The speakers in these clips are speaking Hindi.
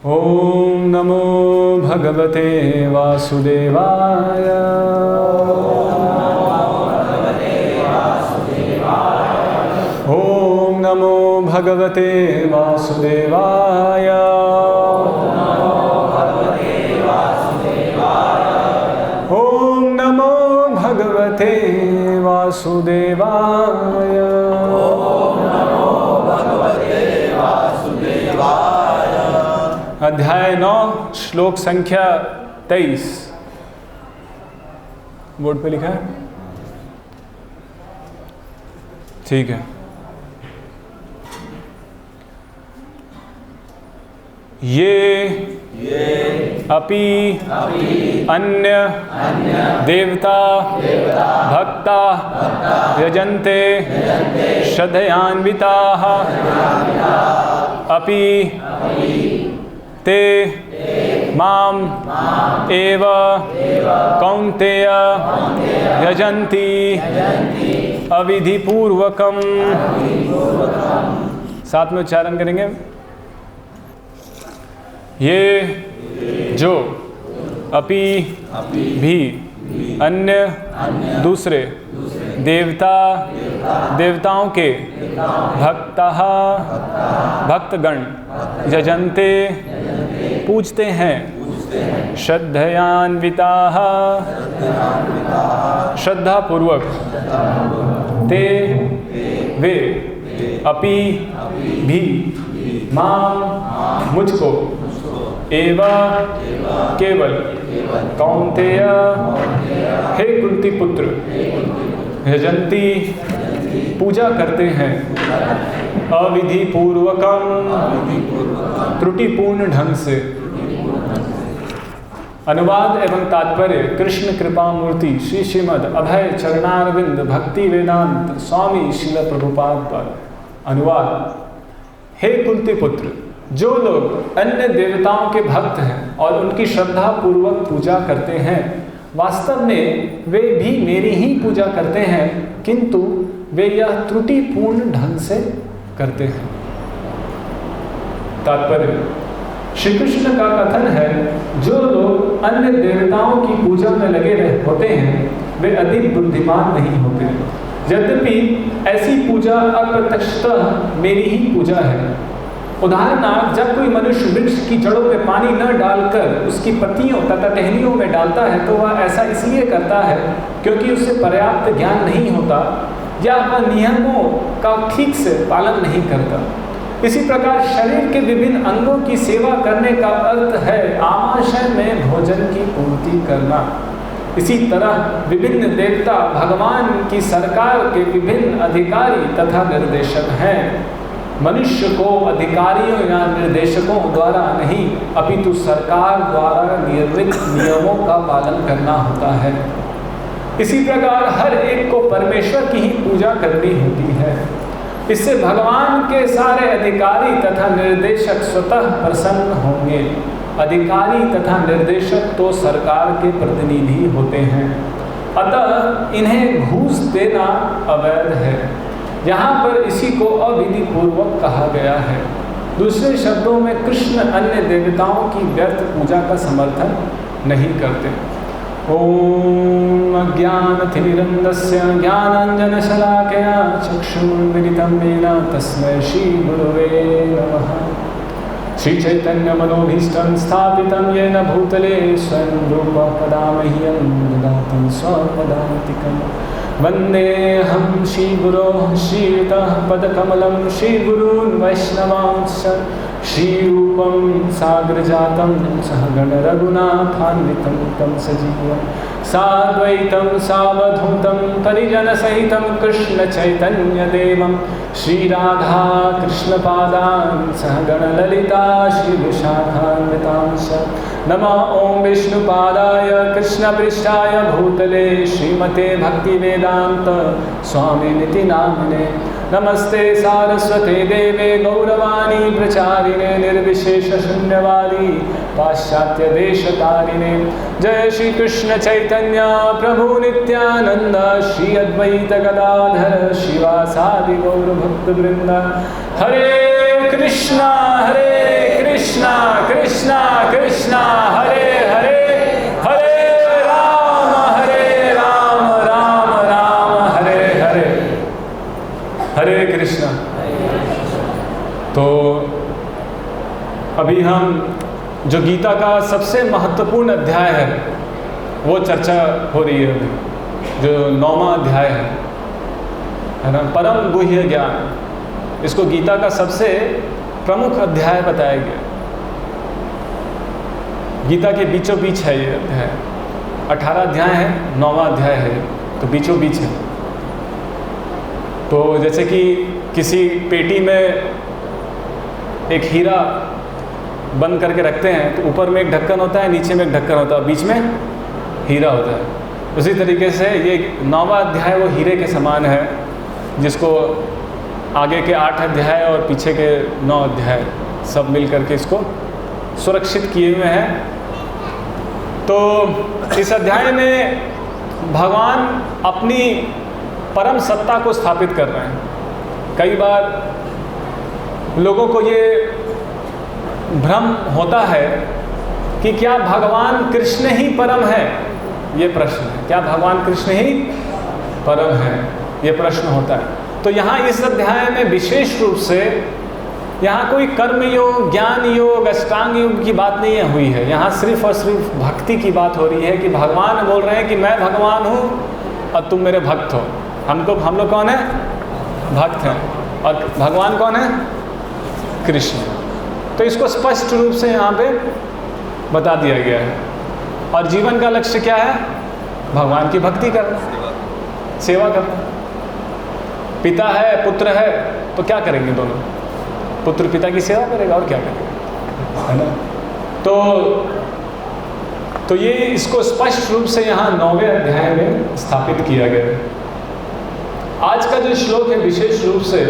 ओम नमो भगवते वासुदेवाय। ओम नमो भगवते वासुदेवाय। ओम नमो भगवते वासुदेवाय। अध्याय 9 श्लोक संख्या 23 बोर्ड पे लिखा है, ठीक है। ये अपि अन्य देवता भक्ता यजन्ते श्रद्धयान्विताः अपि ते माम एव कौन्तेय यजन्ति अविधिपूर्वकम्। साथ में उच्चारण करेंगे। ये जो अपि भी अन्य दूसरे देवता देवताओं के भक्तः भक्तगण यजन्ते पूजते हैं श्रद्धयान्विताः श्रद्धा पूर्वक ते वे अपि भी मां मुझको एवं केवल कौन्तेय हे कुंती पुत्र यजन्ति पूजा करते हैं अविधि पूर्वकम त्रुटिपूर्ण ढंग से। अनुवाद एवं तात्पर्य कृष्ण कृपा मूर्ति श्री श्रीमद् अभय चरणारविंद भक्ति वेदांत स्वामी श्रील प्रभुपाद पर। अनुवाद। हे कुंती पुत्र, जो लोग अन्य देवताओं के भक्त हैं और उनकी श्रद्धा पूर्वक पूजा करते हैं, वास्तव में वे भी मेरी ही पूजा करते हैं, किंतु वे यह त्रुटिपूर्ण ढंग से करते हैं। तात्पर्य। श्री कृष्ण का कथन है, जो लोग अन्य देवताओं की पूजा में लगे होते हैं वे अधिक बुद्धिमान नहीं होते। यद्यपि ऐसी पूजा अप्रत्यक्षतः मेरी ही पूजा है। उदाहरणार्थ, जब कोई मनुष्य वृक्ष की जड़ों में पानी न डालकर उसकी पत्तियों तथा टहनियों में डालता है तो वह ऐसा इसलिए करता है क्योंकि उसे पर्याप्त ज्ञान नहीं होता या वह नियमों का ठीक से पालन नहीं करता। इसी प्रकार शरीर के विभिन्न अंगों की सेवा करने का अर्थ है आमाशय में भोजन की पूर्ति करना। इसी तरह विभिन्न देवता भगवान की सरकार के विभिन्न अधिकारी तथा निर्देशक हैं। मनुष्य को अधिकारियों या निर्देशकों द्वारा नहीं अपितु सरकार द्वारा निर्मित नियमों का पालन करना होता है। इसी प्रकार हर एक को परमेश्वर की ही पूजा करनी होती है। इससे भगवान के सारे अधिकारी तथा निर्देशक स्वतः प्रसन्न होंगे। अधिकारी तथा निर्देशक तो सरकार के प्रतिनिधि होते हैं, अतः इन्हें घूस देना अवैध है। यहाँ पर इसी को अविधि पूर्वक कहा गया है। दूसरे शब्दों में कृष्ण अन्य देवताओं की व्यर्थ पूजा का समर्थन नहीं करते। ओम अज्ञानतिमिरन्धस्य ज्ञानाञ्जनशलाकया चक्षुर्मिलितं येन तस्मै श्रीगुरवे नमः। श्रीचैतन्यमनोभीष्टं स्थापितं येन भूतले स्वयं रूपः कदा मह्यं ददाति स्वपदान्तिकम्। वन्देऽहं श्रीगुरोः श्रीयुतः पदकमलं श्रीगुरून् वैष्णवांश्च श्रीरूपं साग्रजातं सहगण रघुनाथान्वितं तं सजीवं साद्वैतं सावधूतं परिजनसहितं कृष्णचैतन्यदेवं श्रीराधा कृष्णपादान् सहगण ललिता श्रीविशाखान्वितांश्च। नमः ओं विष्णुपादाय कृष्णपृष्ठाय भूतले श्रीमते भक्तिवेदांत स्वामिनिति नामिने। नमस्ते सारस्वते देवे गौरवाणी प्रचारिणे निर्विशेष शून्यवादी पाश्चात्य देशतारिणे। जय श्री कृष्ण चैतन्य प्रभु नित्यानंद श्री अद्वैत गदाधर शिवासादि गौर भक्त वृंद। हरे कृष्णा कृष्णा अभी हम जो गीता का सबसे महत्वपूर्ण अध्याय है वो चर्चा हो रही है, जो 9वां अध्याय है ना, परम गुह्य ज्ञान। इसको गीता का सबसे प्रमुख अध्याय बताया गया। गीता के बीचों बीच है ये अध्याय, 18 अध्याय है, 9वां अध्याय है, तो बीचों बीच है। तो जैसे कि किसी पेटी में एक हीरा बंद करके रखते हैं, तो ऊपर में एक ढक्कन होता है, नीचे में एक ढक्कन होता है, बीच में हीरा होता है। उसी तरीके से ये 9वां अध्याय वो हीरे के समान है, जिसको आगे के 8 अध्याय और पीछे के 9 अध्याय सब मिल करके इसको सुरक्षित किए हुए हैं। तो इस अध्याय में भगवान अपनी परम सत्ता को स्थापित कर रहे हैं। कई बार लोगों को ये भ्रम होता है कि क्या भगवान कृष्ण ही परम है, ये प्रश्न है। क्या भगवान कृष्ण ही परम है, ये प्रश्न होता है। तो यहाँ इस अध्याय में विशेष रूप से यहाँ कोई कर्म योग, ज्ञान योग, अष्टांग योग की बात नहीं हुई है। यहाँ सिर्फ और सिर्फ भक्ति की बात हो रही है कि भगवान बोल रहे हैं कि मैं भगवान हूँ और तुम मेरे भक्त हो। हम लोग कौन है? भक्त हैं। और भगवान कौन है? कृष्ण। तो इसको स्पष्ट रूप से यहाँ पे बता दिया गया है। और जीवन का लक्ष्य क्या है? भगवान की भक्ति करना, सेवा करना। पिता है, पुत्र है, तो क्या करेंगे दोनों? पुत्र पिता की सेवा करेगा और क्या करेगा, है ना। तो ये इसको स्पष्ट रूप से यहाँ 9वें अध्याय में स्थापित किया गया है। आज का जो श्लोक है विशेष रूप से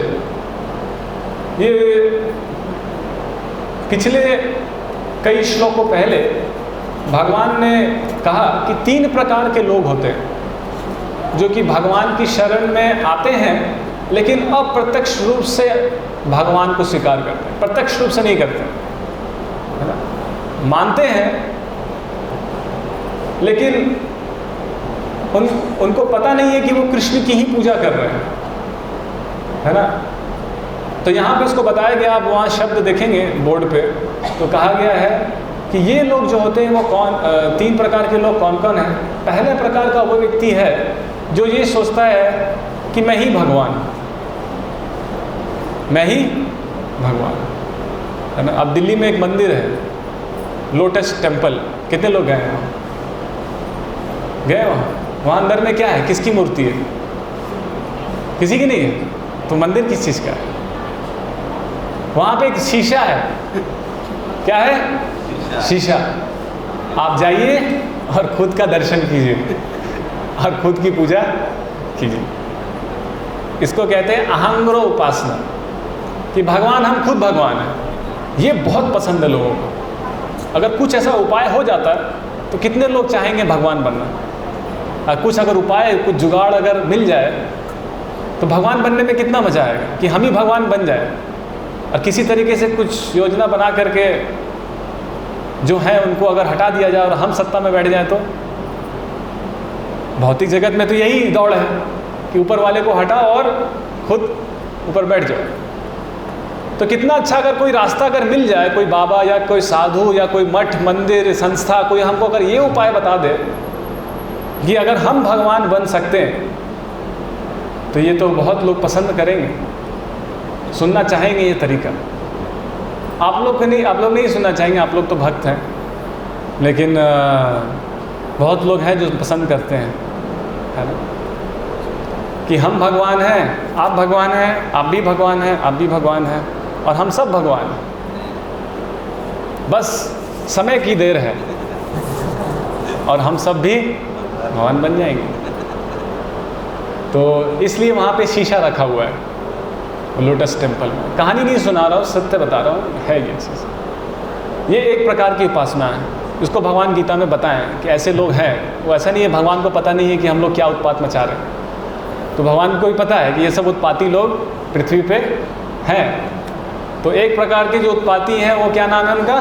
ये पिछले कई श्लोकों पहले भगवान ने कहा कि 3 प्रकार के लोग होते हैं जो कि भगवान की शरण में आते हैं, लेकिन अप्रत्यक्ष रूप से भगवान को स्वीकार करते हैं, प्रत्यक्ष रूप से नहीं करते, है ना। मानते हैं लेकिन उनको पता नहीं है कि वो कृष्ण की ही पूजा कर रहे हैं, है ना। तो यहाँ पे उसको बताया गया, आप वहाँ शब्द देखेंगे बोर्ड पे, तो कहा गया है कि ये लोग जो होते हैं वो 3 प्रकार के लोग कौन कौन हैं। पहले प्रकार का वो व्यक्ति है जो ये सोचता है कि मैं ही भगवान, मैं ही भगवान, है ना। अब दिल्ली में एक मंदिर है लोटस टेम्पल, कितने लोग गए हैं वहाँ? गए वहाँ अंदर में क्या है? किसकी मूर्ति है? किसी की नहीं है। तो मंदिर किस चीज़ का है? वहाँ पे एक शीशा है। क्या है? शीशा। आप जाइए और खुद का दर्शन कीजिए और खुद की पूजा कीजिए। इसको कहते हैं अहंग्रो उपासना, कि भगवान, हम खुद भगवान हैं। ये बहुत पसंद है लोगों को। अगर कुछ ऐसा उपाय हो जाता तो कितने लोग चाहेंगे भगवान बनना। और कुछ अगर उपाय, कुछ जुगाड़ अगर मिल जाए तो भगवान बनने में कितना मज़ा आएगा कि हम ही भगवान बन जाए। और किसी तरीके से कुछ योजना बना करके जो है उनको अगर हटा दिया जाए और हम सत्ता में बैठ जाए, तो भौतिक जगत में तो यही दौड़ है कि ऊपर वाले को हटाओ और खुद ऊपर बैठ जाओ। तो कितना अच्छा अगर कोई रास्ता अगर मिल जाए, कोई बाबा या कोई साधु या कोई मठ, मंदिर, संस्था, कोई हमको अगर ये उपाय बता दे कि अगर हम भगवान बन सकते हैं, तो ये तो बहुत लोग पसंद करेंगे, सुनना चाहेंगे ये तरीका। आप लोग नहीं सुनना चाहेंगे, आप लोग तो भक्त हैं, लेकिन बहुत लोग हैं जो पसंद करते हैं, है ना, कि हम भगवान हैं, आप भगवान हैं, आप भी भगवान हैं, आप भी भगवान हैं, और हम सब भगवान हैं। बस समय की देर है और हम सब भी भगवान बन जाएंगे। तो इसलिए वहाँ पे शीशा रखा हुआ है लोटस टेम्पल में। कहानी नहीं सुना रहा हूँ, सत्य बता रहा हूँ, है ये चीज़। ये एक प्रकार की उपासना है, इसको भगवान गीता में बताएं कि ऐसे लोग हैं। वो ऐसा नहीं है, भगवान को पता नहीं है कि हम लोग क्या उत्पात मचा रहे हैं। तो भगवान को भी पता है कि ये सब उत्पाती लोग पृथ्वी पे हैं। तो एक प्रकार के जो उत्पाती हैं वो क्या नाम है उनका?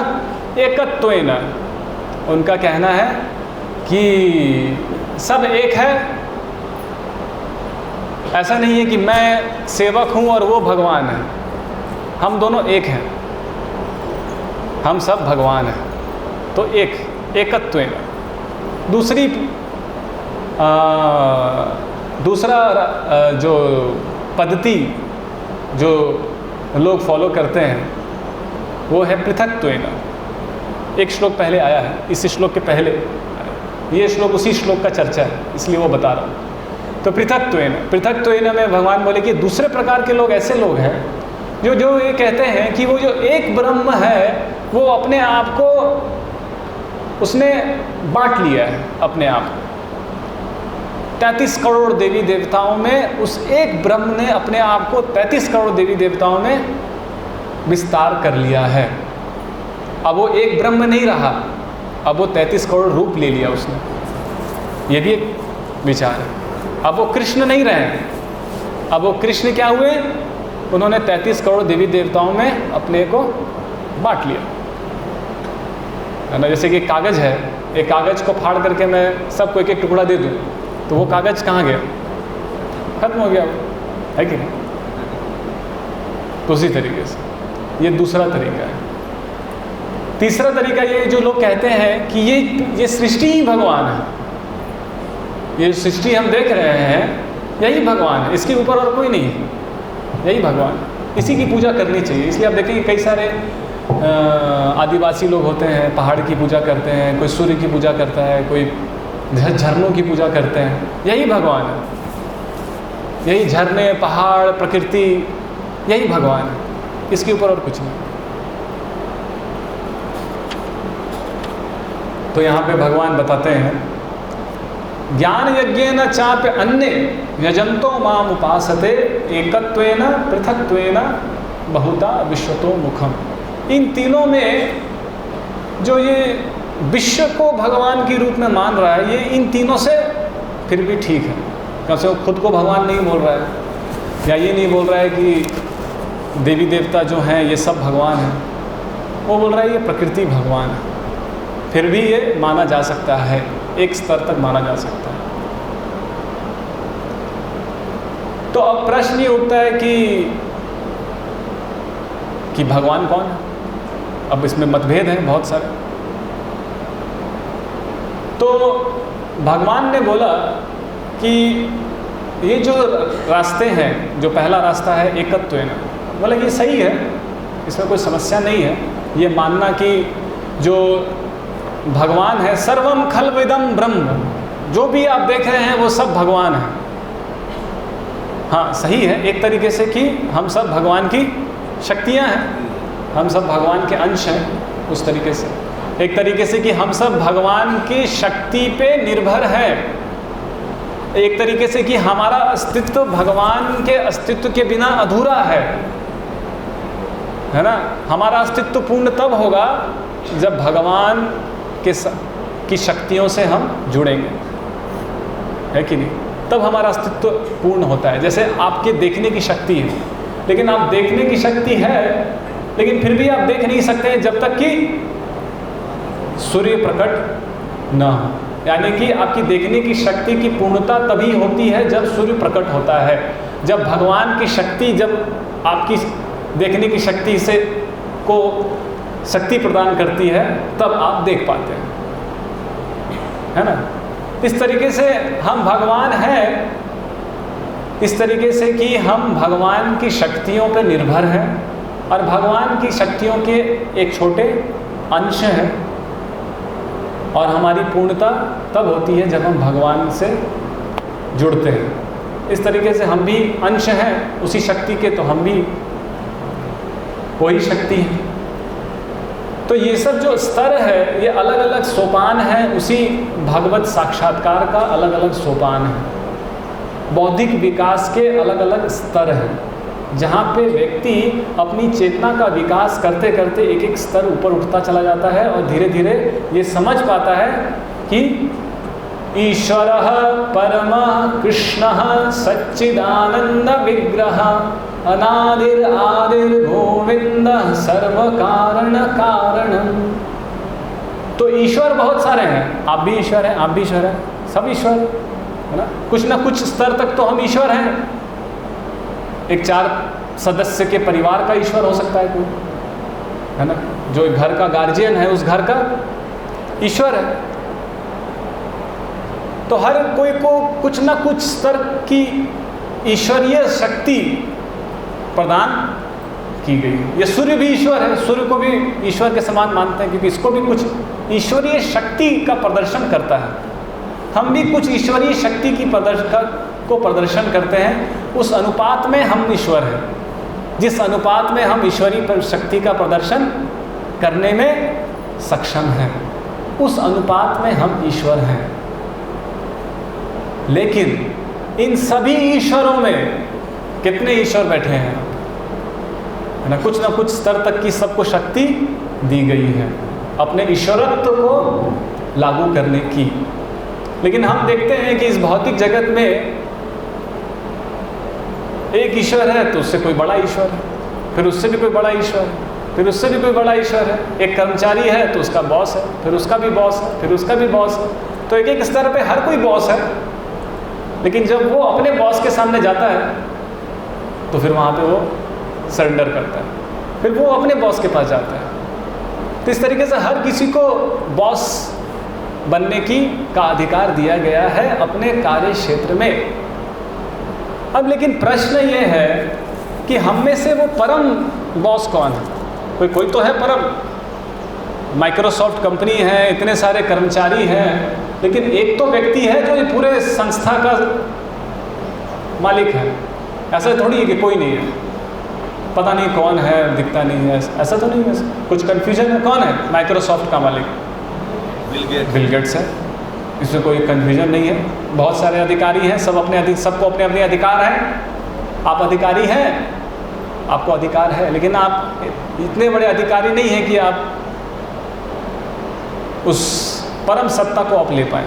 एकत्वेन। उनका कहना है कि सब एक है, ऐसा नहीं है कि मैं सेवक हूँ और वो भगवान है, हम दोनों एक हैं। हम सब भगवान हैं, तो एकत्वेन। दूसरा जो पद्धति जो लोग फॉलो करते हैं वो है पृथक्त्वेन। एक श्लोक पहले आया है, इस श्लोक के पहले, ये श्लोक उसी श्लोक का चर्चा है, इसलिए वो बता रहा हूँ। तो पृथक्त्वेन में भगवान बोले कि दूसरे प्रकार के लोग ऐसे लोग हैं जो ये कहते हैं कि वो जो एक ब्रह्म है वो अपने आप को उसने बांट लिया है अपने आप को। 33 करोड़ देवी देवताओं में उस एक ब्रह्म ने अपने आप को 33 करोड़ देवी देवताओं में विस्तार कर लिया है। अब वो एक ब्रह्म नहीं रहा, अब वो 33 करोड़ रूप ले लिया उसने। ये भी एक विचार है। अब वो कृष्ण नहीं रहे, अब वो कृष्ण क्या हुए, उन्होंने 33 करोड़ देवी देवताओं में अपने को बांट लिया है ना। जैसे कि कागज़ है, एक कागज़ को फाड़ करके मैं सबको एक एक टुकड़ा दे दूँ तो वो कागज़ कहाँ गया, खत्म हो गया, है कि नहीं। तो उसी तरीके से ये दूसरा तरीका है। तीसरा तरीका ये जो लोग कहते हैं कि ये सृष्टि ही भगवान है, ये सृष्टि हम देख रहे हैं यही भगवान है, इसके ऊपर और कोई नहीं है, यही भगवान, इसी की पूजा करनी चाहिए। इसलिए आप देखेंगे कई सारे आदिवासी लोग होते हैं, पहाड़ की पूजा करते हैं, कोई सूर्य की पूजा करता है, कोई झरनों की पूजा करते हैं, यही भगवान है, यही झरने, पहाड़, प्रकृति, यही भगवान है, इसके ऊपर और कुछ नहीं। तो यहाँ पे भगवान बताते हैं, ज्ञान यज्ञेन चाप्य अन्ये यजंतो माम उपासते एकत्वेन पृथक्त्वेन बहुधा विश्वतो मुखम। इन तीनों में जो ये विश्व को भगवान के रूप में मान रहा है, ये इन तीनों से फिर भी ठीक है। कम से कम खुद को भगवान नहीं बोल रहा है, या ये नहीं बोल रहा है कि देवी देवता जो हैं ये सब भगवान हैं, वो बोल रहा है ये प्रकृति भगवान है। फिर भी ये माना जा सकता है, एक स्तर तक माना जा सकता है। तो अब प्रश्न ये उठता है कि भगवान कौन है। अब इसमें मतभेद हैं बहुत सारे। तो भगवान ने बोला कि ये जो रास्ते हैं, जो पहला रास्ता है एकत्वेन, बोला कि सही है, इसमें कोई समस्या नहीं है। ये मानना कि जो भगवान है, सर्वम खल्विदम ब्रह्म, जो भी आप देख रहे हैं वो सब भगवान है। हाँ, सही है एक तरीके से कि हम सब भगवान की शक्तियाँ हैं, हम सब भगवान के अंश हैं। उस तरीके से एक तरीके से कि हम सब भगवान की शक्ति पे निर्भर हैं। एक तरीके से कि हमारा अस्तित्व भगवान के अस्तित्व के बिना अधूरा है ना। हमारा अस्तित्व पूर्ण तब होगा जब भगवान की शक्तियों से हम जुड़ेंगे, है कि नहीं, तब हमारा अस्तित्व पूर्ण होता है। जैसे आपके देखने की शक्ति है, लेकिन आप देखने की शक्ति है, लेकिन फिर भी आप देख नहीं सकते जब तक कि सूर्य प्रकट न हो। यानी कि आपकी देखने की शक्ति की पूर्णता तभी होती है जब सूर्य प्रकट होता है। जब भगवान की शक्ति, जब आपकी देखने की शक्ति से को शक्ति प्रदान करती है, तब आप देख पाते हैं, है ना। इस तरीके से हम भगवान हैं, इस तरीके से कि हम भगवान की शक्तियों पर निर्भर हैं और भगवान की शक्तियों के एक छोटे अंश हैं। और हमारी पूर्णता तब होती है जब हम भगवान से जुड़ते हैं। इस तरीके से हम भी अंश हैं उसी शक्ति के, तो हम भी वही शक्ति है। तो ये सब जो स्तर है, ये अलग अलग सोपान है, उसी भगवत साक्षात्कार का अलग अलग सोपान है। बौद्धिक विकास के अलग अलग स्तर हैं, जहाँ पे व्यक्ति अपनी चेतना का विकास करते करते एक एक स्तर ऊपर उठता चला जाता है और धीरे धीरे ये समझ पाता है कि ईश्वरः परमः कृष्णः सच्चिदानंद विग्रह अनादिर आदिर गोविंदः सर्व कारण कारणम। तो ईश्वर बहुत सारे हैं, आप भी ईश्वर हैं, आप भी ईश्वर हैं, सब ईश्वर है ना कुछ स्तर तक तो हम ईश्वर हैं। एक 4 सदस्य के परिवार का ईश्वर हो सकता है कोई, है ना, जो घर का गार्जियन है उस घर का ईश्वर है। तो हर कोई को कुछ ना कुछ स्तर की ईश्वरीय शक्ति प्रदान की गई। ये सूर्य भी ईश्वर है, सूर्य को भी ईश्वर के समान मानते हैं क्योंकि इसको भी कुछ ईश्वरीय शक्ति का प्रदर्शन करता है। हम भी कुछ ईश्वरीय शक्ति की प्रदर्शन करते हैं। उस अनुपात में हम ईश्वर हैं। जिस अनुपात में हम ईश्वरीय शक्ति का प्रदर्शन करने में सक्षम हैं, उस अनुपात में हम ईश्वर हैं। लेकिन इन सभी ईश्वरों में कितने ईश्वर बैठे हैं, है ना? कुछ ना कुछ स्तर तक की सबको शक्ति दी गई है अपने ईश्वरत्व को लागू करने की। लेकिन हम देखते हैं कि इस भौतिक जगत में एक ईश्वर है तो उससे कोई बड़ा ईश्वर है, फिर उससे भी कोई बड़ा ईश्वर है, फिर उससे भी कोई बड़ा ईश्वर है। एक कर्मचारी है तो उसका बॉस है, फिर उसका भी बॉस है, फिर उसका भी बॉस है। तो एक एक स्तर पे हर कोई बॉस है। लेकिन जब वो अपने बॉस के सामने जाता है तो फिर वहाँ पे वो सरेंडर करता है, फिर वो अपने बॉस के पास जाता है। तो इस तरीके से हर किसी को बॉस बनने का अधिकार दिया गया है अपने कार्य क्षेत्र में। अब लेकिन प्रश्न ये है कि हम में से वो परम बॉस कौन है? कोई तो है परम। माइक्रोसॉफ्ट कंपनी है, इतने सारे कर्मचारी हैं, लेकिन एक तो व्यक्ति है जो ये पूरे संस्था का मालिक है। ऐसा थोड़ी है कि कोई नहीं है, पता नहीं कौन है, दिखता नहीं है, ऐसा तो नहीं है। कुछ कन्फ्यूजन है। कौन है माइक्रोसॉफ्ट का मालिक? बिल गेट्स है। इसमें कोई कन्फ्यूजन नहीं है। बहुत सारे अधिकारी हैं, सबको अपने अपने अधिकार हैं। आप अधिकारी हैं, आपको अधिकार है, लेकिन आप इतने बड़े अधिकारी नहीं हैं कि आप उस परम सत्ता को आप ले पाए।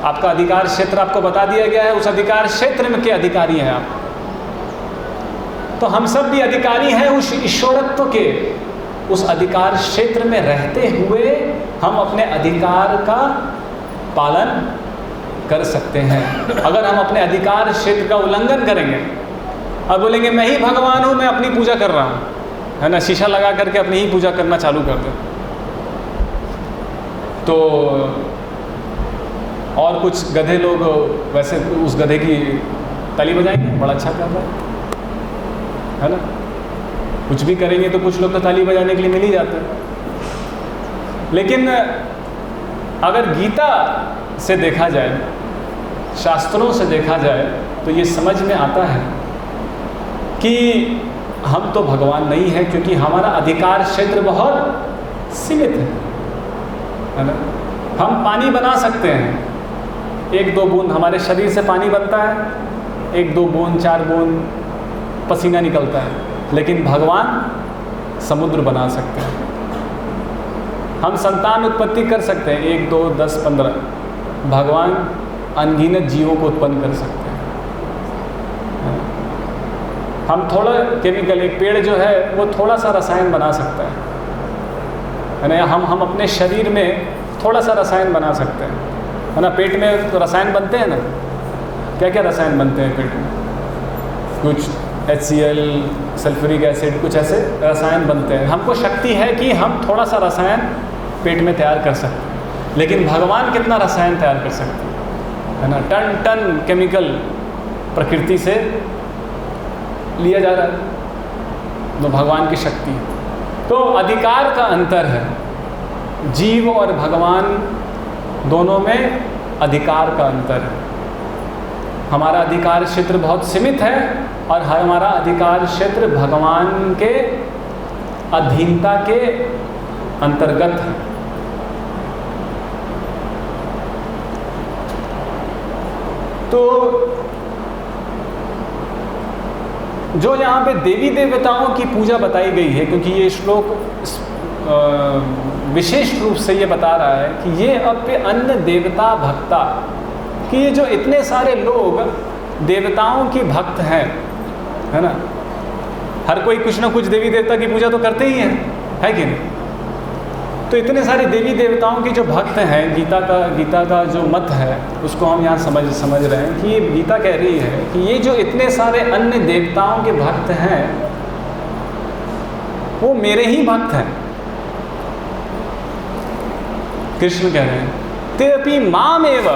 आपका अधिकार क्षेत्र आपको बता दिया गया है, उस अधिकार क्षेत्र में के अधिकारी हैं आप। तो हम सब भी अधिकारी हैं उस ईश्वरत्व के। उस अधिकार क्षेत्र में रहते हुए हम अपने अधिकार का पालन कर सकते हैं। अगर हम अपने अधिकार क्षेत्र का उल्लंघन करेंगे और बोलेंगे मैं ही भगवान हूँ, मैं अपनी पूजा कर रहा हूँ, है ना, शीशा लगा करके अपनी ही पूजा करना चालू कर दें, तो और कुछ गधे लोग वैसे उस गधे की ताली बजाएंगे, बड़ा अच्छा कर रहा है ना। कुछ भी करेंगे तो कुछ लोग तो ताली बजाने के लिए मिल ही जाते हैं। लेकिन अगर गीता से देखा जाए, शास्त्रों से देखा जाए, तो ये समझ में आता है कि हम तो भगवान नहीं हैं, क्योंकि हमारा अधिकार क्षेत्र बहुत सीमित है ना। हम पानी बना सकते हैं, 1-2 बूंद हमारे शरीर से पानी बनता है, 1-2 बूंद 4 बूंद पसीना निकलता है, लेकिन भगवान समुद्र बना सकते हैं। हम संतान उत्पत्ति कर सकते हैं, 1, 2, 10, 15। भगवान अनगिनत जीवों को उत्पन्न कर सकते हैं। हम थोड़ा केमिकल, एक पेड़ जो है वो थोड़ा सा रसायन बना सकता है ना। हम अपने शरीर में थोड़ा सा रसायन बना सकते हैं, है ना। पेट में तो रसायन बनते हैं ना, क्या क्या रसायन बनते हैं पेट में? कुछ HCl, सल्फ्यूरिक एसिड, कुछ ऐसे रसायन बनते हैं। हमको शक्ति है कि हम थोड़ा सा रसायन पेट में तैयार कर सकते हैं, लेकिन भगवान कितना रसायन तैयार कर सकते हैं, है ना। टन टन केमिकल प्रकृति से लिया जा रहा है, तो भगवान की शक्ति है। तो अधिकार का अंतर है, जीव और भगवान दोनों में अधिकार का अंतर है। हमारा अधिकार क्षेत्र बहुत सीमित है और हमारा अधिकार क्षेत्र भगवान के अधीनता के अंतर्गत है। तो जो यहाँ पे देवी देवताओं की पूजा बताई गई है, क्योंकि ये श्लोक विशेष रूप से ये बता रहा है कि ये अप्य अन्य देवता भक्ता, कि ये जो इतने सारे लोग देवताओं की भक्त हैं, है ना। हर कोई कुछ ना कुछ देवी देवता की पूजा तो करते ही हैं, है कि नहीं। तो इतने सारे देवी देवताओं के जो भक्त हैं, गीता का जो मत है उसको हम यहाँ समझ रहे हैं कि ये गीता कह रही है कि ये जो इतने सारे अन्य देवताओं के भक्त हैं वो मेरे ही भक्त हैं। कृष्ण कह रहे हैं ते अपि माम एव,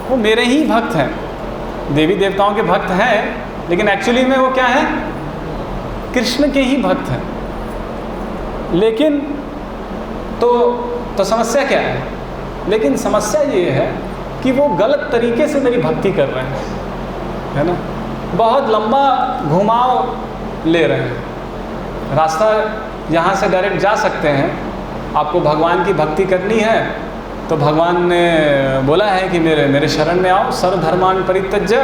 वो मेरे ही भक्त हैं। देवी देवताओं के भक्त हैं, लेकिन एक्चुअली में वो क्या है, कृष्ण के ही भक्त हैं। लेकिन तो समस्या क्या है? लेकिन समस्या ये है कि वो गलत तरीके से मेरी भक्ति कर रहे हैं, है ना, बहुत लंबा घुमाव ले रहे हैं। रास्ता यहाँ से डायरेक्ट जा सकते हैं, आपको भगवान की भक्ति करनी है तो भगवान ने बोला है कि मेरे शरण में आओ, सर्वधर्मान परित्यज्य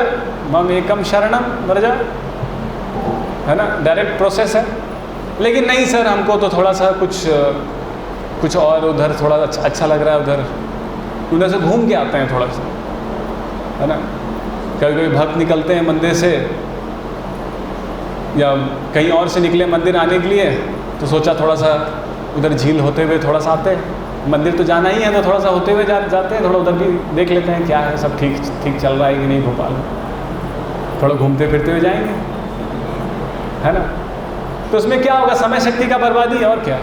मम एकम शरणम व्रज, है ना, डायरेक्ट प्रोसेस है। लेकिन नहीं सर, हमको तो थोड़ा सा कुछ और उधर थोड़ा अच्छा लग रहा है, उधर से घूम के आते हैं थोड़ा सा, है ना। कभी भक्त निकलते हैं मंदिर से या कहीं और से निकले मंदिर आने के लिए, तो सोचा थोड़ा सा उधर झील होते हुए थोड़ा सा आते हैं, मंदिर तो जाना ही है तो थोड़ा सा होते हुए जाते हैं, थोड़ा उधर भी देख लेते हैं क्या है, सब ठीक चल रहा है कि नहीं भोपाल, थोड़ा घूमते फिरते हुए जाएंगे, है ना। तो उसमें क्या होगा, समय शक्ति का बर्बादी, और क्या।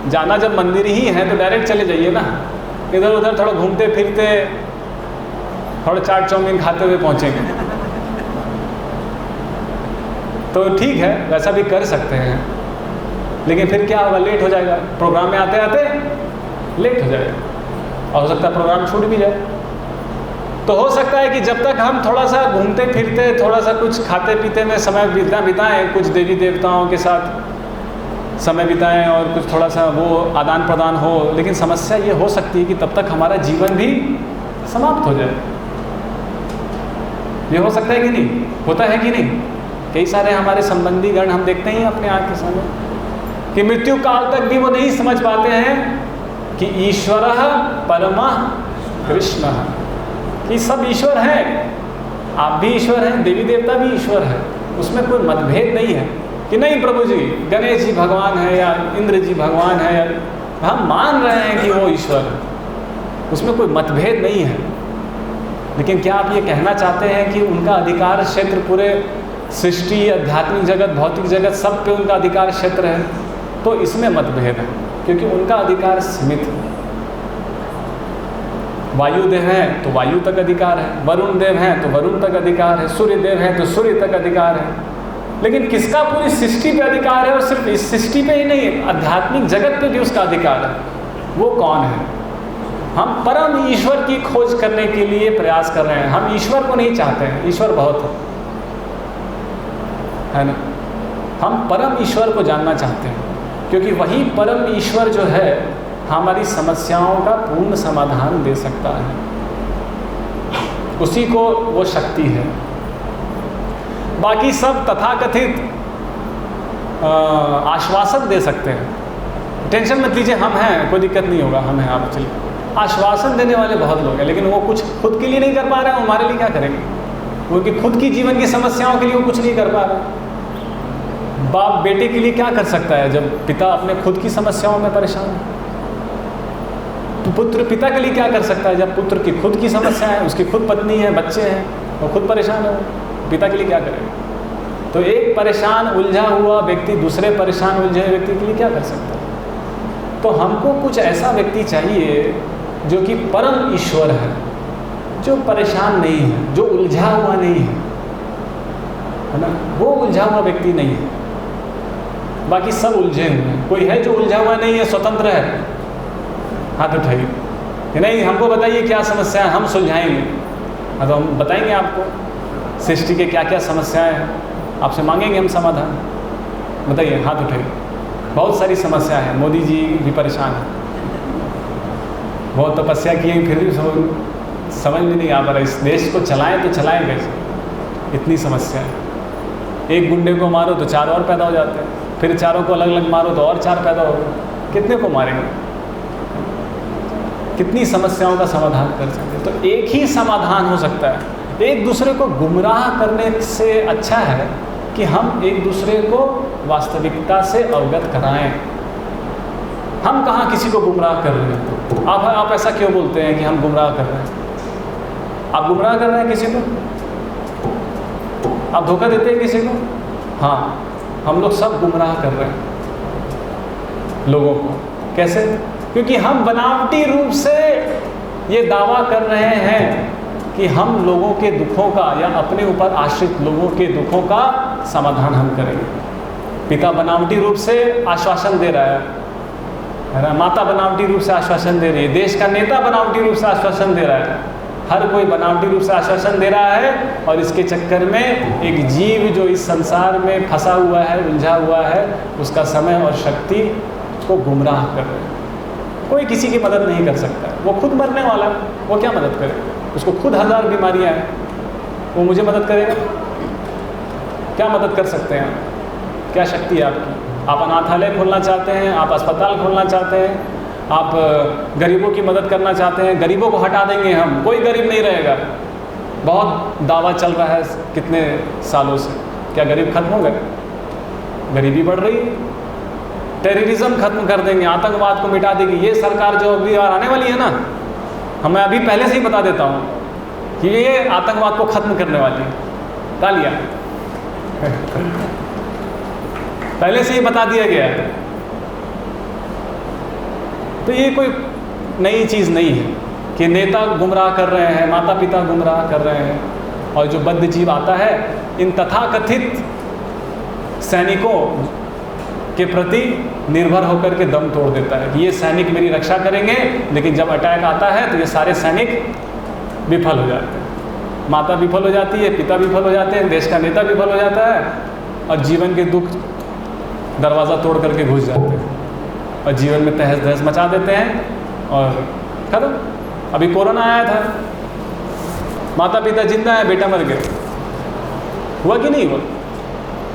जाना जब मंदिर ही है तो डायरेक्ट चले जाइए ना, इधर उधर थोड़ा घूमते फिरते थोड़ा चाट चाउमीन खाते हुए पहुँचेंगे तो ठीक है, वैसा भी कर सकते हैं। लेकिन फिर क्या होगा, लेट हो जाएगा, प्रोग्राम में आते आते लेट हो जाएगा, और हो सकता है प्रोग्राम छूट भी जाए। तो हो सकता है कि जब तक हम थोड़ा सा घूमते फिरते, थोड़ा सा कुछ खाते पीते में समय बिताएं, कुछ देवी देवताओं के साथ समय बिताएं और कुछ थोड़ा सा वो आदान प्रदान हो, लेकिन समस्या ये हो सकती है कि तब तक हमारा जीवन भी समाप्त हो जाए। ये हो सकता है कि नहीं, होता है कि नहीं। कई सारे हमारे संबंधी गण हम देखते ही अपने आँख के सामने कि मृत्यु काल तक भी वो नहीं समझ पाते हैं कि ईश्वरः परमः कृष्णः, कि सब ईश्वर हैं, आप भी ईश्वर हैं, देवी देवता भी ईश्वर है, उसमें कोई मतभेद नहीं है कि नहीं प्रभु जी गणेश जी भगवान है या इंद्र जी भगवान है, हम मान रहे हैं कि वो ईश्वर है, उसमें कोई मतभेद नहीं है। लेकिन क्या आप ये कहना चाहते हैं कि उनका अधिकार क्षेत्र पूरे सृष्टि, आध्यात्मिक जगत, भौतिक जगत सब पे उनका अधिकार क्षेत्र है? तो इसमें मतभेद है, क्योंकि उनका अधिकार सीमित है। वायु देव है तो वायु तक अधिकार है, वरुण देव है तो वरुण तक अधिकार है, सूर्य देव है तो सूर्य तक अधिकार है। लेकिन किसका पूरी सृष्टि पे अधिकार है? और सिर्फ इस सृष्टि पे ही नहीं, आध्यात्मिक जगत पे भी उसका अधिकार है। वो कौन है? हम परम ईश्वर की खोज करने के लिए प्रयास कर रहे हैं। हम ईश्वर को नहीं चाहते हैं, ईश्वर बहुत है ना। हम परम ईश्वर को जानना चाहते हैं, क्योंकि वही परम ईश्वर जो है हमारी समस्याओं का पूर्ण समाधान दे सकता है, उसी को वो शक्ति है। बाकी सब तथाकथित आश्वासन दे सकते हैं, टेंशन मत लीजिए, हम हैं, कोई दिक्कत नहीं होगा, हम हैं, आप चलिए। आश्वासन देने वाले बहुत लोग हैं, लेकिन वो कुछ खुद के लिए नहीं कर पा रहे हैं, हमारे लिए क्या करेंगे? क्योंकि खुद की जीवन की समस्याओं के लिए वो कुछ नहीं कर पा रहे। बाप बेटे के लिए क्या कर सकता है जब पिता अपने खुद की समस्याओं में परेशान है? तो पुत्र पिता के लिए क्या कर सकता है जब पुत्र की खुद की समस्या है, उसकी खुद पत्नी है, बच्चे हैं, वो खुद परेशान है, पिता के लिए क्या करेगा? तो एक परेशान उलझा हुआ व्यक्ति दूसरे परेशान उलझे हुए व्यक्ति के लिए क्या कर सकता है? तो हमको कुछ ऐसा व्यक्ति चाहिए जो कि परम ईश्वर है, जो परेशान नहीं है, जो उलझा हुआ नहीं है ना। वो उलझा हुआ व्यक्ति नहीं है, बाकी सब उलझे हुए हैं। कोई है जो उलझा हुआ नहीं है, स्वतंत्र है? हाथ उठाइए कि नहीं, हमको बताइए क्या समस्या है, हम सुलझाएंगे। हाँ, तो हम बताएंगे आपको सृष्टि के क्या क्या समस्याएं हैं, आपसे मांगेंगे हम समाधान। बताइए, हाथ उठाइए। बहुत सारी समस्या है, मोदी जी भी परेशान है, बहुत तपस्या की है, फिर भी समझ में नहीं आ पा रहा इस देश को चलाएं तो चलाएं कैसे, इतनी समस्या है। एक गुंडे को मारो तो 4 और पैदा हो जाते हैं, फिर चारों को अलग अलग मारो तो और 4 पैदा हो गए, कितने को मारेंगे? कितनी समस्याओं का समाधान कर सकते हैं? तो एक ही समाधान हो सकता है। एक दूसरे को गुमराह करने से अच्छा है कि हम एक दूसरे को वास्तविकता से अवगत कराएं। हम कहाँ किसी को गुमराह कर रहे हैं? आप ऐसा क्यों बोलते हैं कि हम गुमराह कर रहे हैं? आप गुमराह कर रहे हैं किसी को? आप धोखा देते हैं किसी को? हाँ, हम लोग सब गुमराह कर रहे हैं लोगों को। कैसे? क्योंकि हम बनावटी रूप से ये दावा कर रहे हैं कि हम लोगों के दुखों का या अपने ऊपर आश्रित लोगों के दुखों का समाधान हम करेंगे। पिता बनावटी रूप से आश्वासन दे रहा है ना, माता बनावटी रूप से आश्वासन दे रही है, देश का नेता बनावटी रूप से आश्वासन दे रहा है, हर कोई बनावटी रूप से आश्वासन दे रहा है, और इसके चक्कर में एक जीव जो इस संसार में फंसा हुआ है, उलझा हुआ है, उसका समय और शक्ति को गुमराह कर रहे हैं। कोई किसी की मदद नहीं कर सकता, वो खुद मरने वाला, वो क्या मदद करे? उसको खुद 1000 बीमारियां हैं, वो मुझे मदद करेगा? क्या मदद कर सकते हैं? क्या शक्ति है आपकी? आप अनाथालय खोलना चाहते हैं, आप अस्पताल खोलना चाहते हैं, आप गरीबों की मदद करना चाहते हैं, गरीबों को हटा देंगे हम, कोई गरीब नहीं रहेगा। बहुत दावा चल रहा है कितने सालों से, क्या गरीब खत्म हो गए? गरीबी बढ़ रही है। टेररिज्म खत्म कर देंगे, आतंकवाद को मिटा देगी ये सरकार जो अभी आने वाली है ना, मैं अभी पहले से ही बता देता हूँ कि ये आतंकवाद को खत्म करने वाली है। तालियां। पहले से ही बता दिया गया है। तो ये कोई नई चीज़ नहीं है कि नेता गुमराह कर रहे हैं, माता पिता गुमराह कर रहे हैं, और जो बद्ध जीव आता है इन तथाकथित सैनिकों के प्रति निर्भर होकर के दम तोड़ देता है कि ये सैनिक मेरी रक्षा करेंगे, लेकिन जब अटैक आता है तो ये सारे सैनिक विफल हो जाते हैं। माता विफल हो जाती है, पिता विफल हो जाते हैं, देश का नेता विफल हो जाता है, और जीवन के दुख दरवाज़ा तोड़ करके घुस जाते हैं और जीवन में तहस नहस मचा देते हैं और खत्म। अभी कोरोना आया था, माता पिता जिंदा है, बेटा मर गया, हुआ कि नहीं हुआ?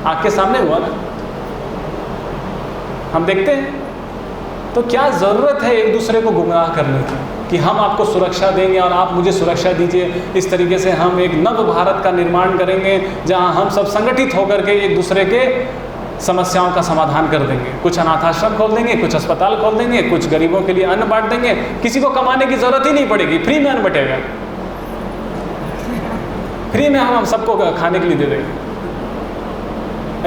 आँख के सामने हुआ ना, हम देखते हैं। तो क्या ज़रूरत है एक दूसरे को गुमराह करने की कि हम आपको सुरक्षा देंगे और आप मुझे सुरक्षा दीजिए? इस तरीके से हम एक नव भारत का निर्माण करेंगे जहां हम सब संगठित होकर के एक दूसरे के समस्याओं का समाधान कर देंगे। कुछ अनाथाश्रम खोल देंगे, कुछ अस्पताल खोल देंगे, कुछ गरीबों के लिए अन्न बांट देंगे, किसी को कमाने की ज़रूरत ही नहीं पड़ेगी, फ्री में अन्न बटेगा, फ्री में हम सबको खाने के लिए दे देंगे।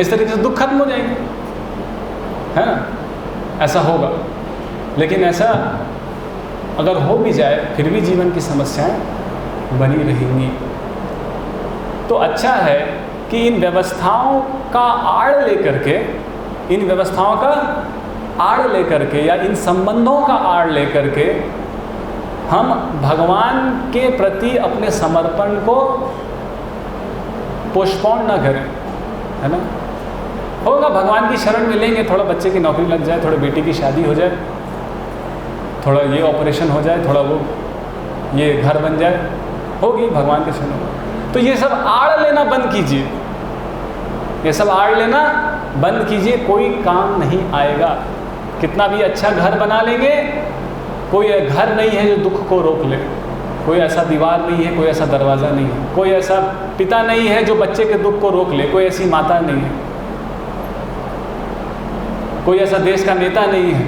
इस तरीके से दुख खत्म हो जाएंगे, है ना? ऐसा होगा। लेकिन ऐसा अगर हो भी जाए फिर भी जीवन की समस्याएं बनी रहेंगी। तो अच्छा है कि इन व्यवस्थाओं का आड़ लेकर के, इन व्यवस्थाओं का आड़ लेकर के या इन संबंधों का आड़ लेकर के हम भगवान के प्रति अपने समर्पण को पोस्टपोन ना करें, है ना? होगा, भगवान की शरण में लेंगे, थोड़ा बच्चे की नौकरी लग जाए, थोड़ा बेटी की शादी हो जाए, थोड़ा ये ऑपरेशन हो जाए, थोड़ा वो ये घर बन जाए, होगी भगवान के शरण में। तो ये सब आड़ लेना बंद कीजिए, ये सब आड़ लेना बंद कीजिए, कोई काम नहीं आएगा। कितना भी अच्छा घर बना लेंगे, कोई घर नहीं है जो दुख को रोक ले, कोई ऐसा दीवार नहीं है, कोई ऐसा दरवाज़ा नहीं है, कोई ऐसा पिता नहीं है जो बच्चे के दुख को रोक ले, कोई ऐसी माता नहीं है, कोई ऐसा देश का नेता नहीं है।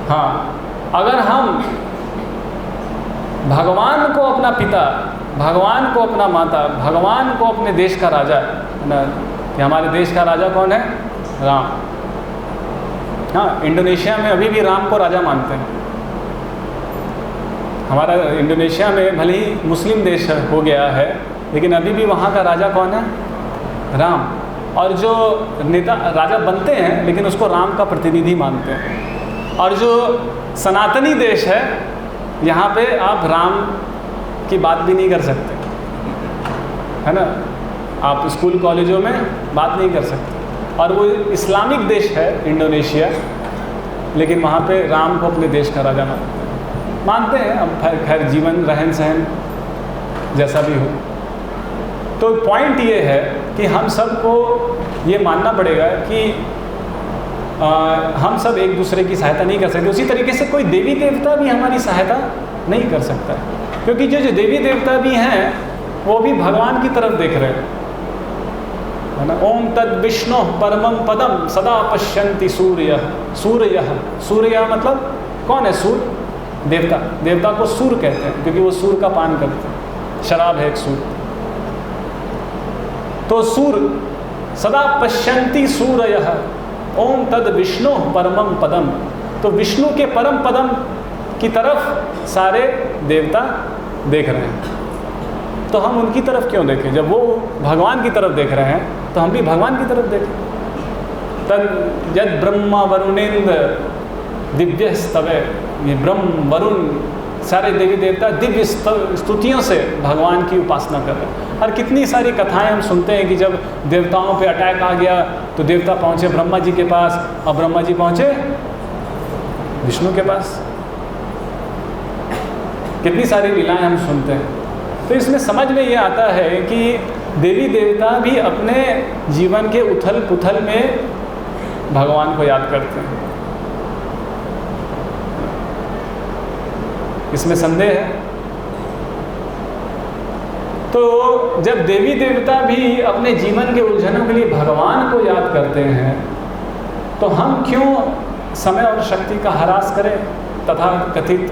हाँ, अगर हम भगवान को अपना पिता, भगवान को अपना माता, भगवान को अपने देश का राजा, है ना, कि हमारे देश का राजा कौन है? राम। हाँ, इंडोनेशिया में अभी भी राम को राजा मानते हैं। हमारा इंडोनेशिया में भले ही मुस्लिम देश हो गया है, लेकिन अभी भी वहाँ का राजा कौन है? राम। और जो नेता राजा बनते हैं लेकिन उसको राम का प्रतिनिधि मानते हैं। और जो सनातनी देश है, यहाँ पे आप राम की बात भी नहीं कर सकते, है ना? आप स्कूल कॉलेजों में बात नहीं कर सकते। और वो इस्लामिक देश है इंडोनेशिया, लेकिन वहाँ पे राम को अपने देश का राजा मानते हैं। अब खैर जीवन रहन सहन जैसा भी हो, तो पॉइंट ये है कि हम सबको ये मानना पड़ेगा कि हम सब एक दूसरे की सहायता नहीं कर सकते। उसी तरीके से कोई देवी देवता भी हमारी सहायता नहीं कर सकता है, क्योंकि जो देवी देवता भी हैं वो भी भगवान की तरफ देख रहे हैं, है ना? ओम तद विष्णु परमं पदम सदा पश्यन्ति सूर्य। सूर्य मतलब कौन है? सूर्य, देवता। देवता को सूर्य कहते हैं क्योंकि वो सूर्य का पान करते हैं, शराब है एक सूर्य। तो सूर्य सदा पश्यन्ति सूर्यः ओम तद विष्णु परमं पदम। तो विष्णु के परम पदम की तरफ सारे देवता देख रहे हैं, तो हम उनकी तरफ क्यों देखें? जब वो भगवान की तरफ देख रहे हैं तो हम भी भगवान की तरफ देखें। तद यद ब्रह्मा वरुणेन्द्र दिव्य स्तवे, ये ब्रह्म वरुण सारे देवी देवता दिव्य स्तुतियों से भगवान की उपासना कर रहे हैं। और कितनी सारी कथाएं हम सुनते हैं कि जब देवताओं पे अटैक आ गया तो देवता पहुँचे ब्रह्मा जी के पास और ब्रह्मा जी पहुँचे विष्णु के पास। कितनी सारी लीलाएं हम सुनते हैं। तो इसमें समझ में ये आता है कि देवी देवता भी अपने जीवन के उथल पुथल में भगवान को याद करते हैं, इसमें संदेह है। तो जब देवी देवता भी अपने जीवन के उलझनों के लिए भगवान को याद करते हैं तो हम क्यों समय और शक्ति का ह्रास करें तथा कथित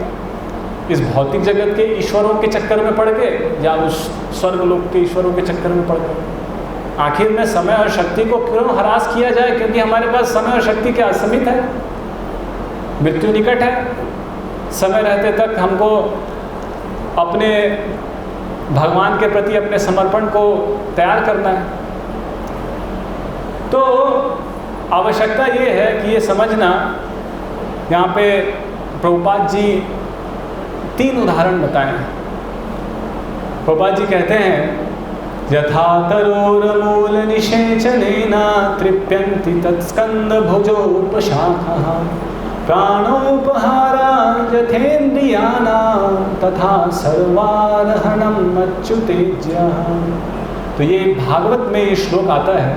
इस भौतिक जगत के ईश्वरों के चक्कर में पड़ के या उस स्वर्गलोक के ईश्वरों के चक्कर में पड़ के? आखिर में समय और शक्ति को क्यों ह्रास किया जाए? क्योंकि हमारे पास समय और शक्ति के असीमित है, मृत्यु निकट है। समय रहते तक हमको अपने भगवान के प्रति अपने समर्पण को तैयार करना है। तो आवश्यकता ये है कि ये समझना, यहाँ पे प्रभुपाद जी 3 उदाहरण बताए हैं। प्रभुपाद जी कहते हैं यथा तरोरमूल निषेचनेन तृप्यन्ति तत्स्कंद भुजोपशाखाः प्राणोपहारा यथेन्द्रियाणां तथा सर्वारहणम् अच्युतेज्यः। तो ये भागवत में ये श्लोक आता है।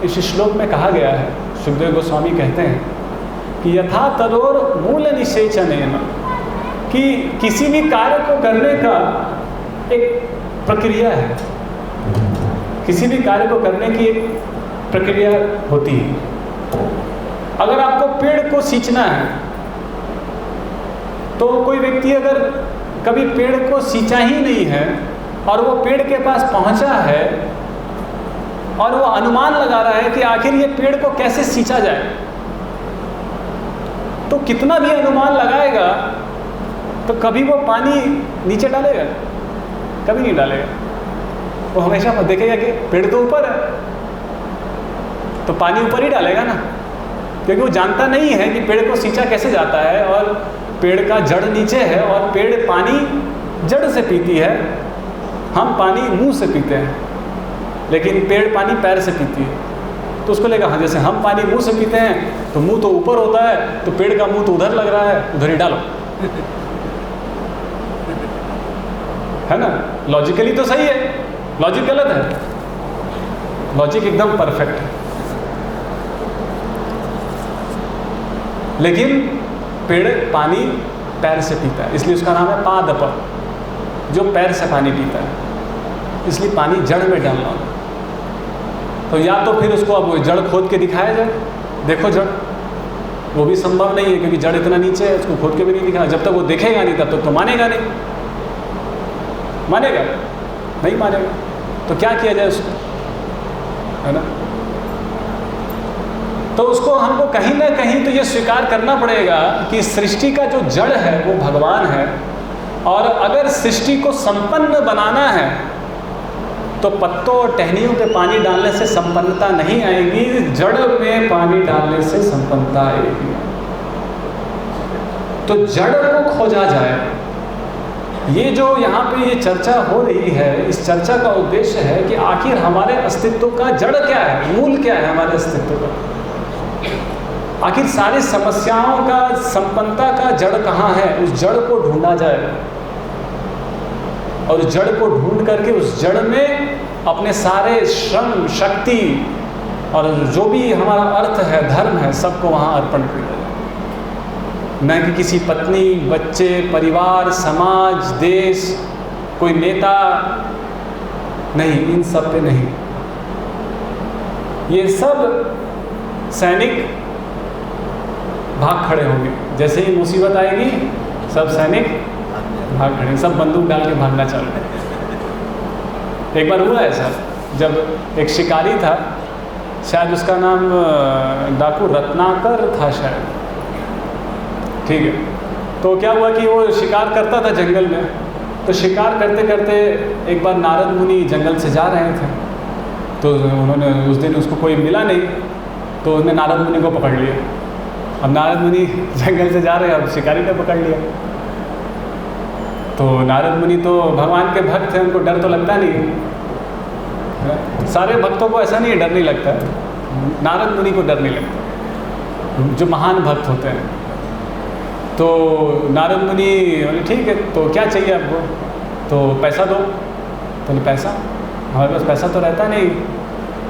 इस श्लोक में कहा गया है, सुखदेव गोस्वामी कहते हैं कि यथा तरोर मूल निषेचनेन, कि किसी भी कार्य को करने का एक प्रक्रिया है, किसी भी कार्य को करने की एक प्रक्रिया होती है। अगर आपको पेड़ को सींचना है तो कोई व्यक्ति अगर कभी पेड़ को सींचा ही नहीं है और वो पेड़ के पास पहुंचा है और वो अनुमान लगा रहा है कि आखिर ये पेड़ को कैसे सींचा जाए, तो कितना भी अनुमान लगाएगा तो कभी वो पानी नीचे डालेगा? कभी नहीं डालेगा। वो हमेशा देखेगा कि पेड़ तो ऊपर है तो पानी ऊपर ही डालेगा ना, क्योंकि वो जानता नहीं है कि पेड़ को सींचा कैसे जाता है और पेड़ का जड़ नीचे है और पेड़ पानी जड़ से पीती है, हम पानी मुंह से पीते हैं, लेकिन पेड़ पानी पैर से पीती है। तो उसको लेगा हाँ, जैसे हम पानी मुंह से पीते हैं तो मुंह तो ऊपर होता है, तो पेड़ का मुंह तो उधर लग रहा है, उधर ही डालो है ना। लॉजिकली तो सही है, लॉजिक गलत है, लॉजिक एकदम परफेक्ट है। लेकिन पेड़ पानी पैर से पीता है, इसलिए उसका नाम है पादप, जो पैर से पानी पीता है, इसलिए पानी जड़ में डालना। तो या तो फिर उसको अब जड़ खोद के दिखाया जाए, देखो जड़, वो भी संभव नहीं है क्योंकि जड़ इतना नीचे है, उसको खोद के भी नहीं दिखाया। जब तक वो देखेगा नहीं तब तक तो मानेगा नहीं, मानेगा नहीं, मानेगा। तो क्या किया जाए उसको, है ना। तो उसको हमको कहीं ना कहीं तो ये स्वीकार करना पड़ेगा कि सृष्टि का जो जड़ है वो भगवान है, और अगर सृष्टि को संपन्न बनाना है तो पत्तों और टहनियों पे पानी डालने से संपन्नता नहीं आएगी, जड़ में पानी डालने से संपन्नता आएगी। तो जड़ को खोजा जाए। ये जो यहाँ पे ये चर्चा हो रही है, इस चर्चा का उद्देश्य है कि आखिर हमारे अस्तित्व का जड़ क्या है, मूल क्या है हमारे अस्तित्व का। आखिर सारी समस्याओं का, संपन्नता का जड़ कहाँ है, उस जड़ को ढूंढा जाए और उस जड़ को ढूंढ करके उस जड़ में अपने सारे श्रम, शक्ति और जो भी हमारा अर्थ है, धर्म है, सबको वहाँ अर्पण किया जाए। न कि किसी पत्नी, बच्चे, परिवार, समाज, देश, कोई नेता, नहीं, इन सब पे नहीं। ये सब सैनिक भाग खड़े होंगे, जैसे ही मुसीबत आएगी सब सैनिक भाग खड़े, सब बंदूक डाल के भागना चालू। एक बार हुआ ऐसा, जब एक शिकारी था, शायद उसका नाम डाकू रत्नाकर था शायद, ठीक है। तो क्या हुआ कि वो शिकार करता था जंगल में, तो शिकार करते करते एक बार नारद मुनि जंगल से जा रहे थे, तो उन्होंने उस दिन उसको कोई मिला नहीं, तो उसने नारद मुनि को पकड़ लिया। अब नारद मुनि जंगल से जा रहे हैं, अब शिकारी ने पकड़ लिया। तो नारद मुनि तो भगवान के भक्त हैं, उनको डर तो लगता नहीं है। सारे भक्तों को ऐसा नहीं है, डर नहीं लगता है, नारद मुनि को डर नहीं लगता, जो महान भक्त होते हैं। तो नारद मुनि बोले ठीक है, तो क्या चाहिए आपको? तो पैसा दो। तो पैसा, हमारे पास पैसा तो रहता नहीं।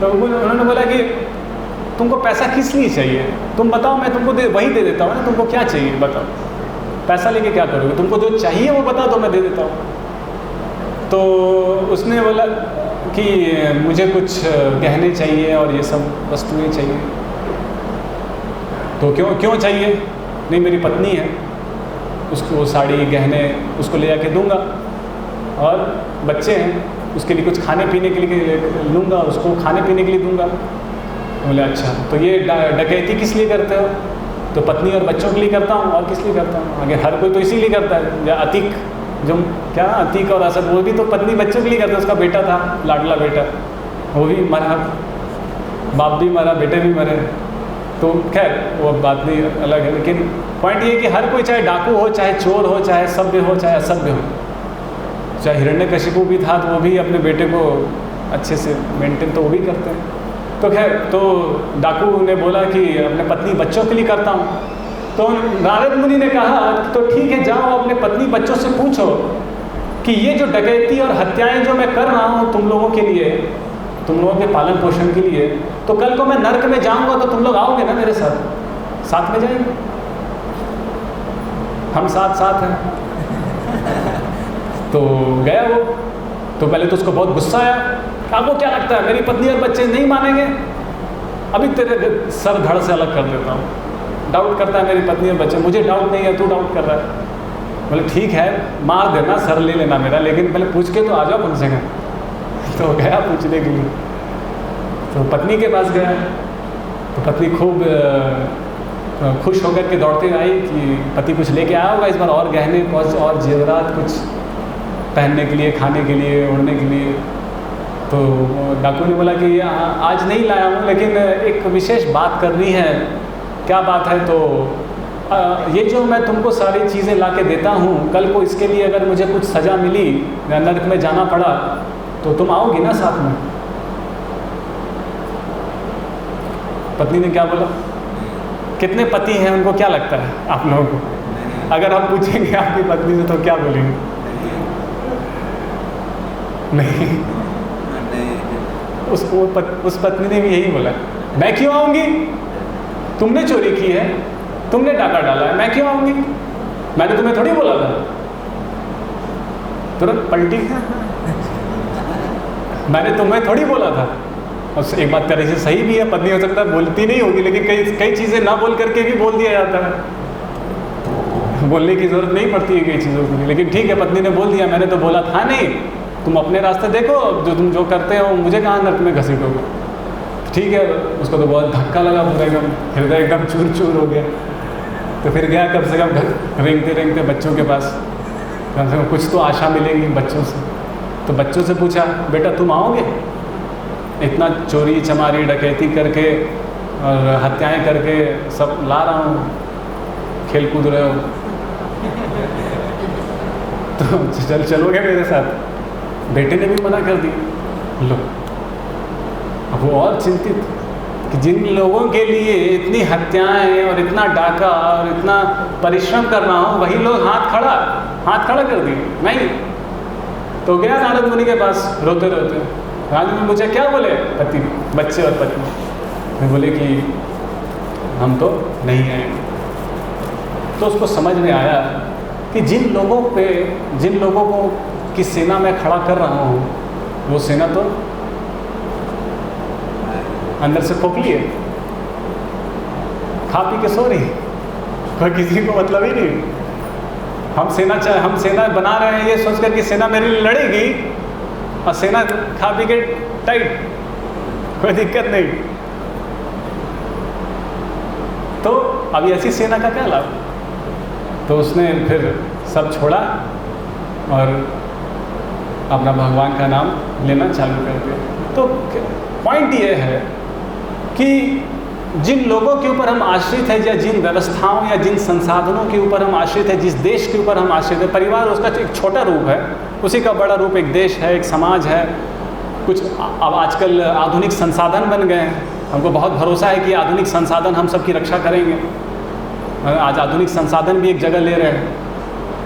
तो उन्होंने बोला कि तुमको पैसा किस लिए चाहिए, तुम बताओ, मैं तुमको वही दे देता हूँ ना, तुमको क्या चाहिए बताओ, पैसा लेके क्या करोगे, तुमको जो चाहिए वो बता दो, मैं दे देता हूँ। तो उसने बोला कि मुझे कुछ गहने चाहिए और ये सब वस्तुएं चाहिए। तो क्यों चाहिए? नहीं, मेरी पत्नी है, उसको साड़ी गहने उसको ले जाके दूंगा, और बच्चे हैं, उसके लिए कुछ खाने पीने के लिए लूँगा, उसको खाने पीने के लिए दूंगा। बोले अच्छा, तो ये डकैती किस लिए करते हो? तो पत्नी और बच्चों के लिए करता हूँ, और किस लिए करता हूँ? आगे हर कोई तो इसीलिए करता है। या अतीक, जो क्या अतीक और असद, वो भी तो पत्नी बच्चों के लिए करता है। उसका बेटा था, लाडला बेटा, वो भी मरा, बाप भी मरा, बेटे भी मरे। तो खैर वो बात नहीं, अलग है। लेकिन पॉइंट ये कि हर कोई, चाहे डाकू हो, चाहे चोर हो, चाहे सभ्य हो, चाहे असभ्य हो, चाहे हिरण्यकशिपु भी था तो वो भी अपने बेटे को अच्छे से मेंटेन तो वो भी करते हैं। तो खैर, तो डाकू ने बोला कि अपने पत्नी बच्चों के लिए करता हूँ। तो नारद मुनि ने कहा तो ठीक है, जाओ अपने पत्नी बच्चों से पूछो कि ये जो डकैती और हत्याएं जो मैं कर रहा हूँ तुम लोगों के लिए, तुम लोगों के पालन पोषण के लिए, तो कल को मैं नर्क में जाऊंगा तो तुम लोग आओगे ना मेरे साथ, साथ में जाएंगे, हम साथ साथ हैं। तो गया वो। तो पहले तो उसको बहुत गुस्सा आया, आपको क्या लगता है मेरी पत्नी और बच्चे नहीं मानेंगे? अभी तेरे सर धड़ से अलग कर देता हूँ। डाउट करता है मेरी पत्नी और बच्चे, मुझे डाउट नहीं है, तू डाउट कर रहा है। बोले ठीक है, मार देना, सर ले लेना मेरा, लेकिन पहले पूछ के तो आ जाओ कम से कम। तो गया पूछने के लिए, तो पत्नी के पास गया। तो पत्नी खूब खुश होकर के दौड़ते आई कि पति कुछ लेके आया होगा इस बार, और गहने और जेवरात कुछ पहनने के लिए, खाने के लिए, ओढ़ने के लिए। तो डाकू ने बोला कि आज नहीं लाया हूँ, लेकिन एक विशेष बात करनी है। क्या बात है? तो ये जो मैं तुमको सारी चीज़ें ला के देता हूँ, कल को इसके लिए अगर मुझे कुछ सज़ा मिली या नर्क में जाना पड़ा तो तुम आओगी ना साथ में? पत्नी ने क्या बोला? कितने पति हैं, उनको क्या लगता है आप लोगों को? अगर हम पूछेंगे आपकी पत्नी से तो क्या बोलेंगे? नहीं, उस पत्नी ने भी यही बोला, मैं क्यों आऊँगी? तुमने चोरी की है, तुमने डाका डाला है, मैं क्यों आऊँगी? मैंने तुम्हें थोड़ी बोला था। तुरंत पलटी, मैंने तुम्हें थोड़ी बोला था। और एक बात तरह से सही भी है, पत्नी हो सकता है बोलती नहीं होगी, लेकिन कई चीज़ें ना बोल करके भी बोल दिया जाता है, बोलने की ज़रूरत नहीं पड़ती है कई चीज़ों के लिए। लेकिन ठीक है, पत्नी ने बोल दिया, मैंने तो बोला था नहीं, तुम अपने रास्ते देखो, जो तुम जो करते हो मुझे कहाँ नर्क में घसीटोगे। ठीक है, उसको तो बहुत धक्का लगा, पूरा एकदम हृदय एकदम चूर चूर हो गया। तो फिर गया कम से कम रेंगते रेंगते बच्चों के पास, कम से कम कुछ तो आशा मिलेगी बच्चों से। तो बच्चों से पूछा, बेटा तुम आओगे? इतना चोरी चमारी डकैती करके और हत्याएं करके सब ला रहा हूँ, खेल कूद रहे हो, तो चलोगे मेरे साथ? बेटे ने भी मना कर दिया। लो, अब वो और चिंतित कि जिन लोगों के लिए इतनी हत्याएं और इतना डाका और इतना परिश्रम कर रहा हूँ, वही लोग हाथ खड़ा कर दिए, नहीं। तो गया नारद मुनि के पास रोते रोते। नारद मुनि मुझे क्या बोले? पति, बच्चे और पत्नी बोले कि हम तो नहीं आएंगे। तो उसको समझ में आया कि जिन लोगों को की सेना में खड़ा कर रहा हूँ, वो सेना तो अंदर से खोखली है, खा पी के सो रही, कोई किसी को मतलब ही नहीं। हम सेना बना रहे हैं ये सोच कर कि सेना मेरे लिए लड़ेगी, और सेना खा पी के टाइट, कोई दिक्कत नहीं। तो अभी ऐसी सेना का क्या लाभ? तो उसने फिर सब छोड़ा और अपना भगवान का नाम लेना चालू कर दिया। तो पॉइंट ये है कि जिन लोगों के ऊपर हम आश्रित हैं, या जिन व्यवस्थाओं या जिन संसाधनों के ऊपर हम आश्रित हैं, जिस देश के ऊपर हम आश्रित हैं, परिवार उसका एक छोटा रूप है, उसी का बड़ा रूप एक देश है, एक समाज है। कुछ अब आजकल आधुनिक संसाधन बन गए हैं, हमको बहुत भरोसा है कि आधुनिक संसाधन हम सबकी रक्षा करेंगे। आज आधुनिक संसाधन भी एक जगह ले रहे हैं,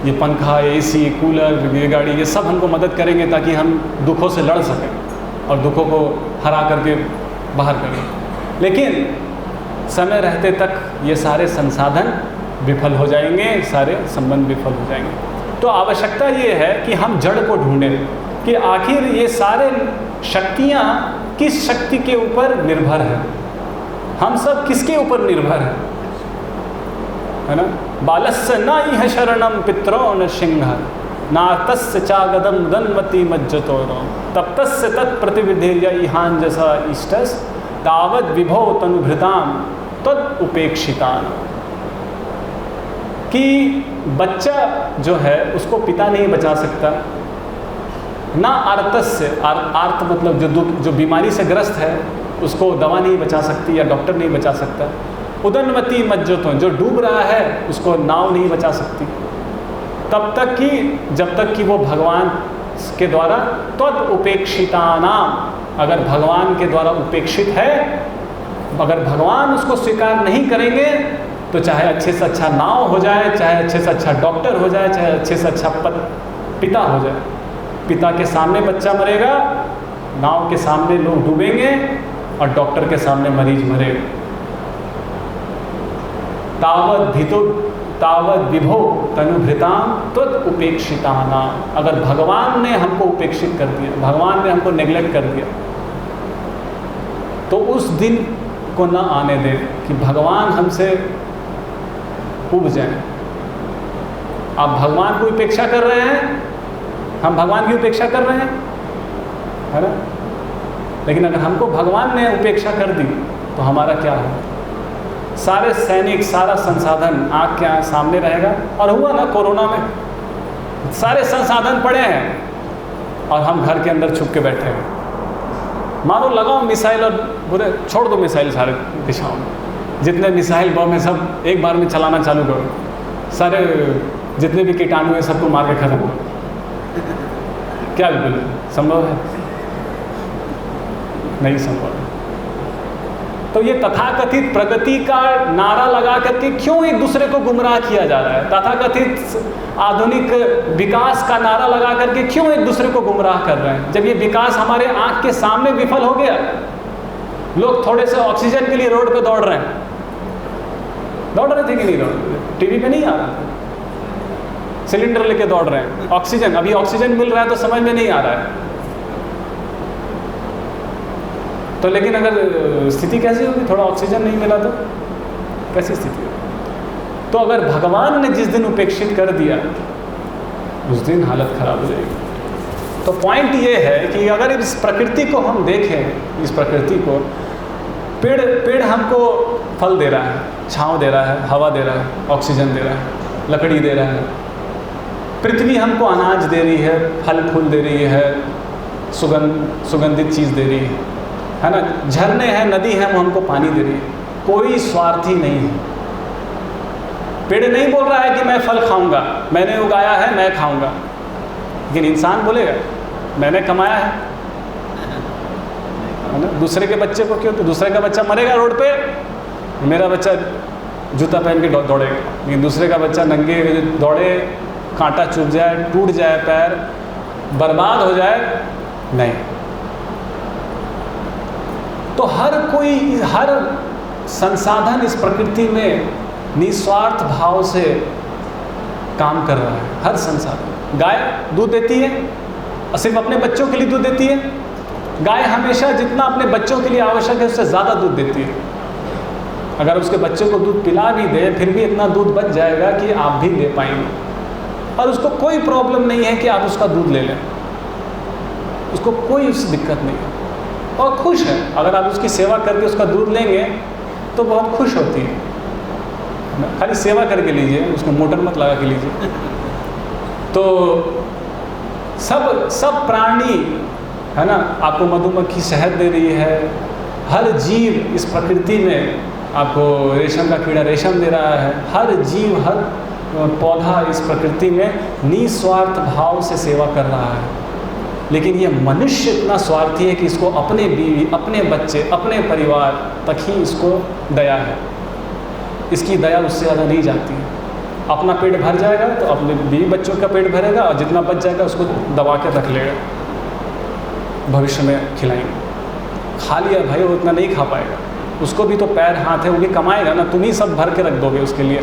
ये पंखा, एसी, कूलर, ये गाड़ी, ये सब हमको मदद करेंगे ताकि हम दुखों से लड़ सकें और दुखों को हरा करके बाहर करें। लेकिन समय रहते तक ये सारे संसाधन विफल हो जाएंगे, सारे संबंध विफल हो जाएंगे। तो आवश्यकता ये है कि हम जड़ को ढूंढें कि आखिर ये सारे शक्तियाँ किस शक्ति के ऊपर निर्भर है, हम सब किसके ऊपर निर्भर है ना। बालस्य न इह शरणम पितरो न सिंह नातस्य चागदम दन्वती मज्जतो तप्तस्य तत्प्रतिविधेय इहांजसा इष्टस तावद विभो तनुभृताम तद उपेक्षितान। कि बच्चा जो है उसको पिता नहीं बचा सकता, ना आर्तस्य, आर्त मतलब जो बीमारी से ग्रस्त है उसको दवा नहीं बचा सकती या डॉक्टर नहीं बचा सकता। उदन्वती मज्जतो, जो डूब रहा है उसको नाव नहीं बचा सकती, तब तक कि जब तक कि वो भगवान के द्वारा तद उपेक्षितानाम, अगर भगवान के द्वारा उपेक्षित है, अगर भगवान उसको स्वीकार नहीं करेंगे तो चाहे अच्छे से अच्छा नाव हो जाए, चाहे अच्छे से अच्छा डॉक्टर हो जाए, चाहे अच्छे से अच्छा पिता हो जाए, पिता के सामने बच्चा मरेगा, नाव के सामने लोग डूबेंगे और डॉक्टर के सामने मरीज मरेगा। तावद विभो तनुभृताम त्वद उपेक्षिताना, अगर भगवान ने हमको उपेक्षित कर दिया, भगवान ने हमको नेग्लेक्ट कर दिया, तो उस दिन को न आने दे कि भगवान हमसे उब जाए। आप भगवान की उपेक्षा कर रहे हैं, हम भगवान की उपेक्षा कर रहे हैं, है ना। लेकिन अगर हमको भगवान ने उपेक्षा कर दी तो हमारा क्या हो? सारे सैनिक, सारा संसाधन आँख के सामने रहेगा। और हुआ ना कोरोना में, सारे संसाधन पड़े हैं और हम घर के अंदर छुप के बैठे हैं। मानो लगाओ मिसाइल और बुरे छोड़ दो मिसाइल सारे दिशाओं में, जितने मिसाइल बम है सब एक बार में चलाना चालू करो, सारे जितने भी कीटाणु हैं सबको मार के खत्म करो। क्या बिल्कुल संभव है? नहीं संभव है। तो ये तथाकथित प्रगति का नारा लगा करके क्यों एक दूसरे को गुमराह किया जा रहा है? तथाकथित आधुनिक विकास का नारा लगा करके क्यों एक दूसरे को गुमराह कर रहे हैं? जब ये विकास हमारे आंख के सामने विफल हो गया, लोग थोड़े से ऑक्सीजन के लिए रोड पे दौड़ रहे हैं, दौड़ रहे थे कि नहीं दौड़ रहे? टीवी पे नहीं आ रहा था, सिलेंडर लेके दौड़ रहे हैं। ऑक्सीजन, अभी ऑक्सीजन मिल रहा है तो समझ में नहीं आ रहा है। तो लेकिन अगर स्थिति कैसी होगी, थोड़ा ऑक्सीजन नहीं मिला तो कैसी स्थिति होगी? तो अगर भगवान ने जिस दिन उपेक्षित कर दिया उस दिन हालत खराब हो जाएगी। तो पॉइंट ये है कि अगर इस प्रकृति को हम देखें, इस प्रकृति को, पेड़ हमको फल दे रहा है, छांव दे रहा है, हवा दे रहा है, ऑक्सीजन दे रहा है, लकड़ी दे रहा है। पृथ्वी हमको अनाज दे रही है, फल फूल दे रही है, सुगंधित चीज़ दे रही है ना। झरने हैं, नदी है, वो हमको पानी दे रही है। कोई स्वार्थी नहीं है। पेड़ नहीं बोल रहा है कि मैं फल खाऊंगा, मैंने उगाया है मैं खाऊंगा, लेकिन इंसान बोलेगा मैंने कमाया है ना। दूसरे के बच्चे को क्यों? तो दूसरे का बच्चा मरेगा रोड पे, मेरा बच्चा जूता पहन के दौड़ेगा, लेकिन दूसरे का बच्चा नंगे दौड़े, कांटा चुभ जाए, टूट जाए पैर, बर्बाद हो जाए, नहीं। तो हर कोई, हर संसाधन इस प्रकृति में निस्वार्थ भाव से काम कर रहा है। हर संसाधन, गाय दूध देती है और सिर्फ अपने बच्चों के लिए दूध देती है। गाय हमेशा जितना अपने बच्चों के लिए आवश्यक है उससे ज़्यादा दूध देती है। अगर उसके बच्चों को दूध पिला भी दे फिर भी इतना दूध बच जाएगा कि आप भी ले पाएंगे, और उसको कोई प्रॉब्लम नहीं है कि आप उसका दूध ले लें, उसको कोई दिक्कत नहीं है और खुश है। अगर आप उसकी सेवा करके उसका दूध लेंगे तो बहुत खुश होती है खाली सेवा करके लीजिए, उसको मोटर मत लगा के लीजिए। तो सब प्राणी है ना, आपको मधुमक्खी शहद दे रही है, हर जीव इस प्रकृति में आपको रेशम का कीड़ा रेशम दे रहा है, हर जीव हर पौधा इस प्रकृति में निस्वार्थ भाव से सेवा कर रहा है। लेकिन ये मनुष्य इतना स्वार्थी है कि इसको अपने बीवी, अपने बच्चे, अपने परिवार तक ही इसको दया है। इसकी दया उससे ज़्यादा नहीं जाती है। अपना पेट भर जाएगा तो अपने बीवी बच्चों का पेट भरेगा, और जितना बच जाएगा उसको दबा के रख लेगा, भविष्य में खिलाएंगे। खा लिया भाई, वो उतना नहीं खा पाएगा, उसको भी तो पैर हाथ है, वो भी कमाएगा ना, तुम ही सब भर के रख दोगे उसके लिए।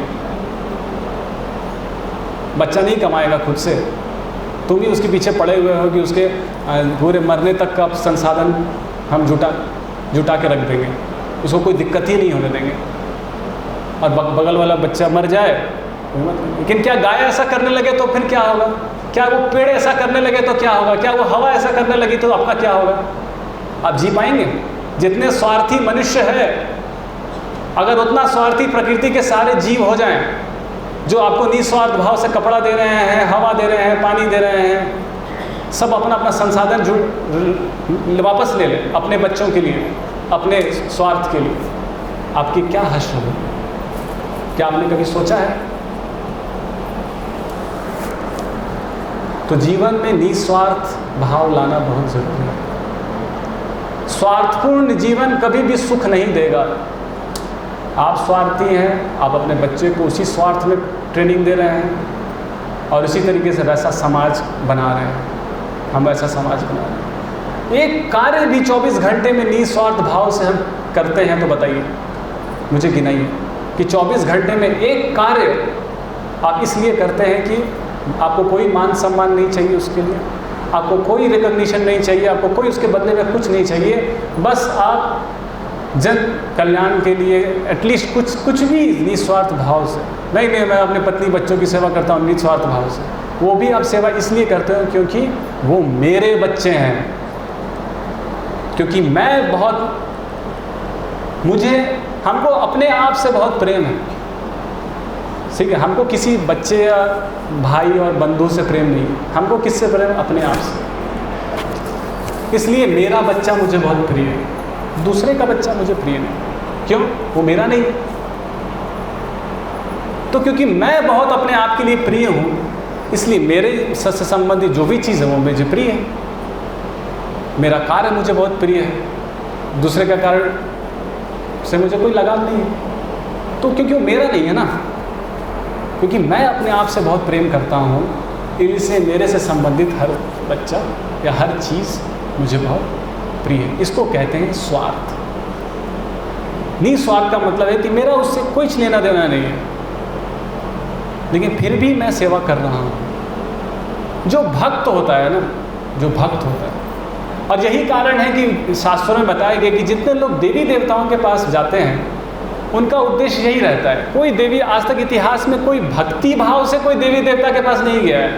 बच्चा नहीं कमाएगा खुद से, तुम ही उसके पीछे पड़े हुए हो कि उसके पूरे मरने तक का संसाधन हम जुटा के रख देंगे, उसको कोई दिक्कत ही नहीं होने देंगे। और बगल वाला बच्चा मर जाए, लेकिन क्या गाय ऐसा करने लगे तो फिर क्या होगा? क्या वो पेड़ ऐसा करने लगे तो क्या होगा? क्या वो हवा ऐसा करने लगी तो आपका क्या होगा? आप जी पाएंगे? जितने स्वार्थी मनुष्य है, अगर उतना स्वार्थी प्रकृति के सारे जीव हो जाएं, जो आपको निस्वार्थ भाव से कपड़ा दे रहे हैं, हवा दे रहे हैं, पानी दे रहे हैं, सब अपना अपना संसाधन वापस ले लें अपने बच्चों के लिए, अपने स्वार्थ के लिए, आपकी क्या हश्र होगी? क्या आपने कभी सोचा है? तो जीवन में निस्वार्थ भाव लाना बहुत जरूरी है। स्वार्थपूर्ण जीवन कभी भी सुख नहीं देगा। आप स्वार्थी हैं, आप अपने बच्चे को उसी स्वार्थ में ट्रेनिंग दे रहे हैं, और इसी तरीके से वैसा समाज बना रहे हैं। हम वैसा समाज बना रहे हैं। एक कार्य भी 24 घंटे में निस्वार्थ भाव से हम करते हैं तो बताइए, मुझे गिनाइए कि 24 घंटे में एक कार्य आप इसलिए करते हैं कि आपको कोई मान सम्मान नहीं चाहिए उसके लिए, आपको कोई रिकॉग्निशन नहीं चाहिए, आपको कोई उसके बदले में कुछ नहीं चाहिए, बस आप जन कल्याण के लिए एटलीस्ट कुछ भी निस्वार्थ भाव से। नहीं मैं अपने पत्नी बच्चों की सेवा करता हूँ निस्वार्थ भाव से, वो भी आप सेवा इसलिए करते हो क्योंकि वो मेरे बच्चे हैं, क्योंकि हमको अपने आप से बहुत प्रेम है। ठीक है, हमको किसी बच्चे या भाई और बंधु से प्रेम नहीं, हमको किससे प्रेम? अपने आप से। इसलिए मेरा बच्चा मुझे बहुत प्रिय है, दूसरे का बच्चा मुझे प्रिय नहीं। क्यों? वो मेरा नहीं। तो क्योंकि मैं बहुत अपने आप के लिए प्रिय हूँ, इसलिए मेरे से संबंधित जो भी चीज़ है वो मुझे प्रिय है। मेरा कार्य मुझे बहुत प्रिय है, दूसरे का कार्य से मुझे कोई लगाव नहीं है। तो क्योंकि वो मेरा नहीं है ना, क्योंकि मैं अपने आप से बहुत प्रेम करता हूँ, इसलिए मेरे से संबंधित हर बच्चा या हर चीज़ मुझे बहुत प्रिय है। इसको कहते हैं स्वार्थ। निस्वार्थ का मतलब है कि मेरा उससे कुछ लेना देना नहीं है, लेकिन फिर भी मैं सेवा कर रहा हूँ। जो भक्त होता है ना, जो भक्त होता है, और यही कारण है कि शास्त्रों में बताया गया कि जितने लोग देवी देवताओं के पास जाते हैं उनका उद्देश्य यही रहता है। कोई देवी, आज तक इतिहास में कोई भक्ति भाव से कोई देवी देवता के पास नहीं गया है।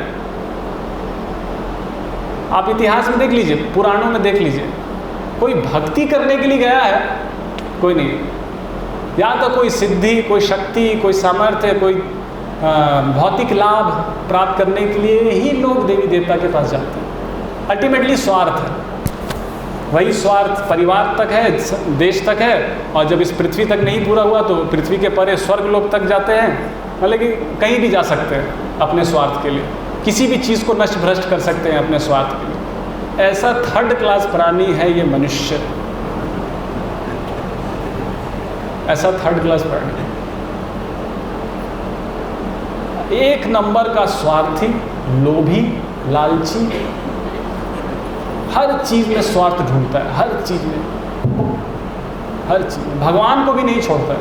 आप इतिहास में देख लीजिए, पुराणों में देख लीजिए, कोई भक्ति करने के लिए गया है? कोई नहीं। या तो कोई सिद्धि, कोई शक्ति, कोई सामर्थ्य, कोई भौतिक लाभ प्राप्त करने के लिए ही लोग देवी देवता के पास जाते हैं। अल्टीमेटली स्वार्थ है, वही स्वार्थ परिवार तक है, देश तक है, और जब इस पृथ्वी तक नहीं पूरा हुआ तो पृथ्वी के परे स्वर्ग लोक तक जाते हैं। मतलब कि कहीं भी जा सकते हैं अपने स्वार्थ के लिए, किसी भी चीज़ को नष्ट भ्रष्ट कर सकते हैं अपने स्वार्थ के लिए। ऐसा थर्ड क्लास प्राणी है ये मनुष्य, ऐसा थर्ड क्लास प्राणी, एक नंबर का स्वार्थी, लोभी, लालची, हर चीज में स्वार्थ ढूंढता है, हर चीज में, हर चीज में। भगवान को भी नहीं छोड़ता है,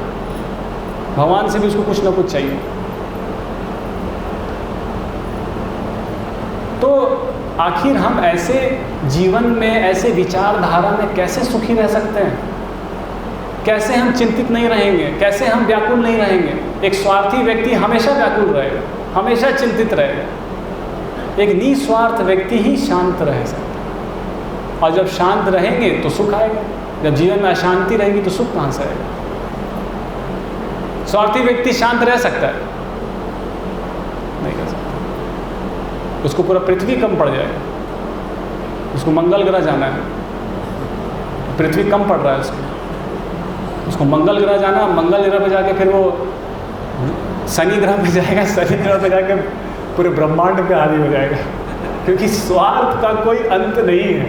भगवान से भी उसको कुछ ना कुछ चाहिए। तो आखिर हम ऐसे जीवन में, ऐसे विचारधारा में कैसे सुखी रह सकते हैं? कैसे हम चिंतित नहीं रहेंगे? कैसे हम व्याकुल नहीं रहेंगे? एक स्वार्थी व्यक्ति हमेशा व्याकुल रहेगा, हमेशा चिंतित रहेगा। एक निस्वार्थ व्यक्ति ही शांत रह सकता है, और जब शांत रहेंगे तो सुख आएगा। जब जीवन में अशांति रहेगी तो सुख कहाँ से आएगा? स्वार्थी व्यक्ति शांत रह सकता है? नहीं कर सकता। उसको पूरा पृथ्वी कम पड़ जाएगा। उसको मंगल ग्रह जाना है, पृथ्वी कम पड़ रहा है उसको मंगल ग्रह जाना, मंगल ग्रह पे जाके फिर वो शनि ग्रह पे जाएगा, शनि ग्रह पे जाके पूरे ब्रह्मांड पे हावी हो जाएगा, क्योंकि स्वार्थ का कोई अंत नहीं है।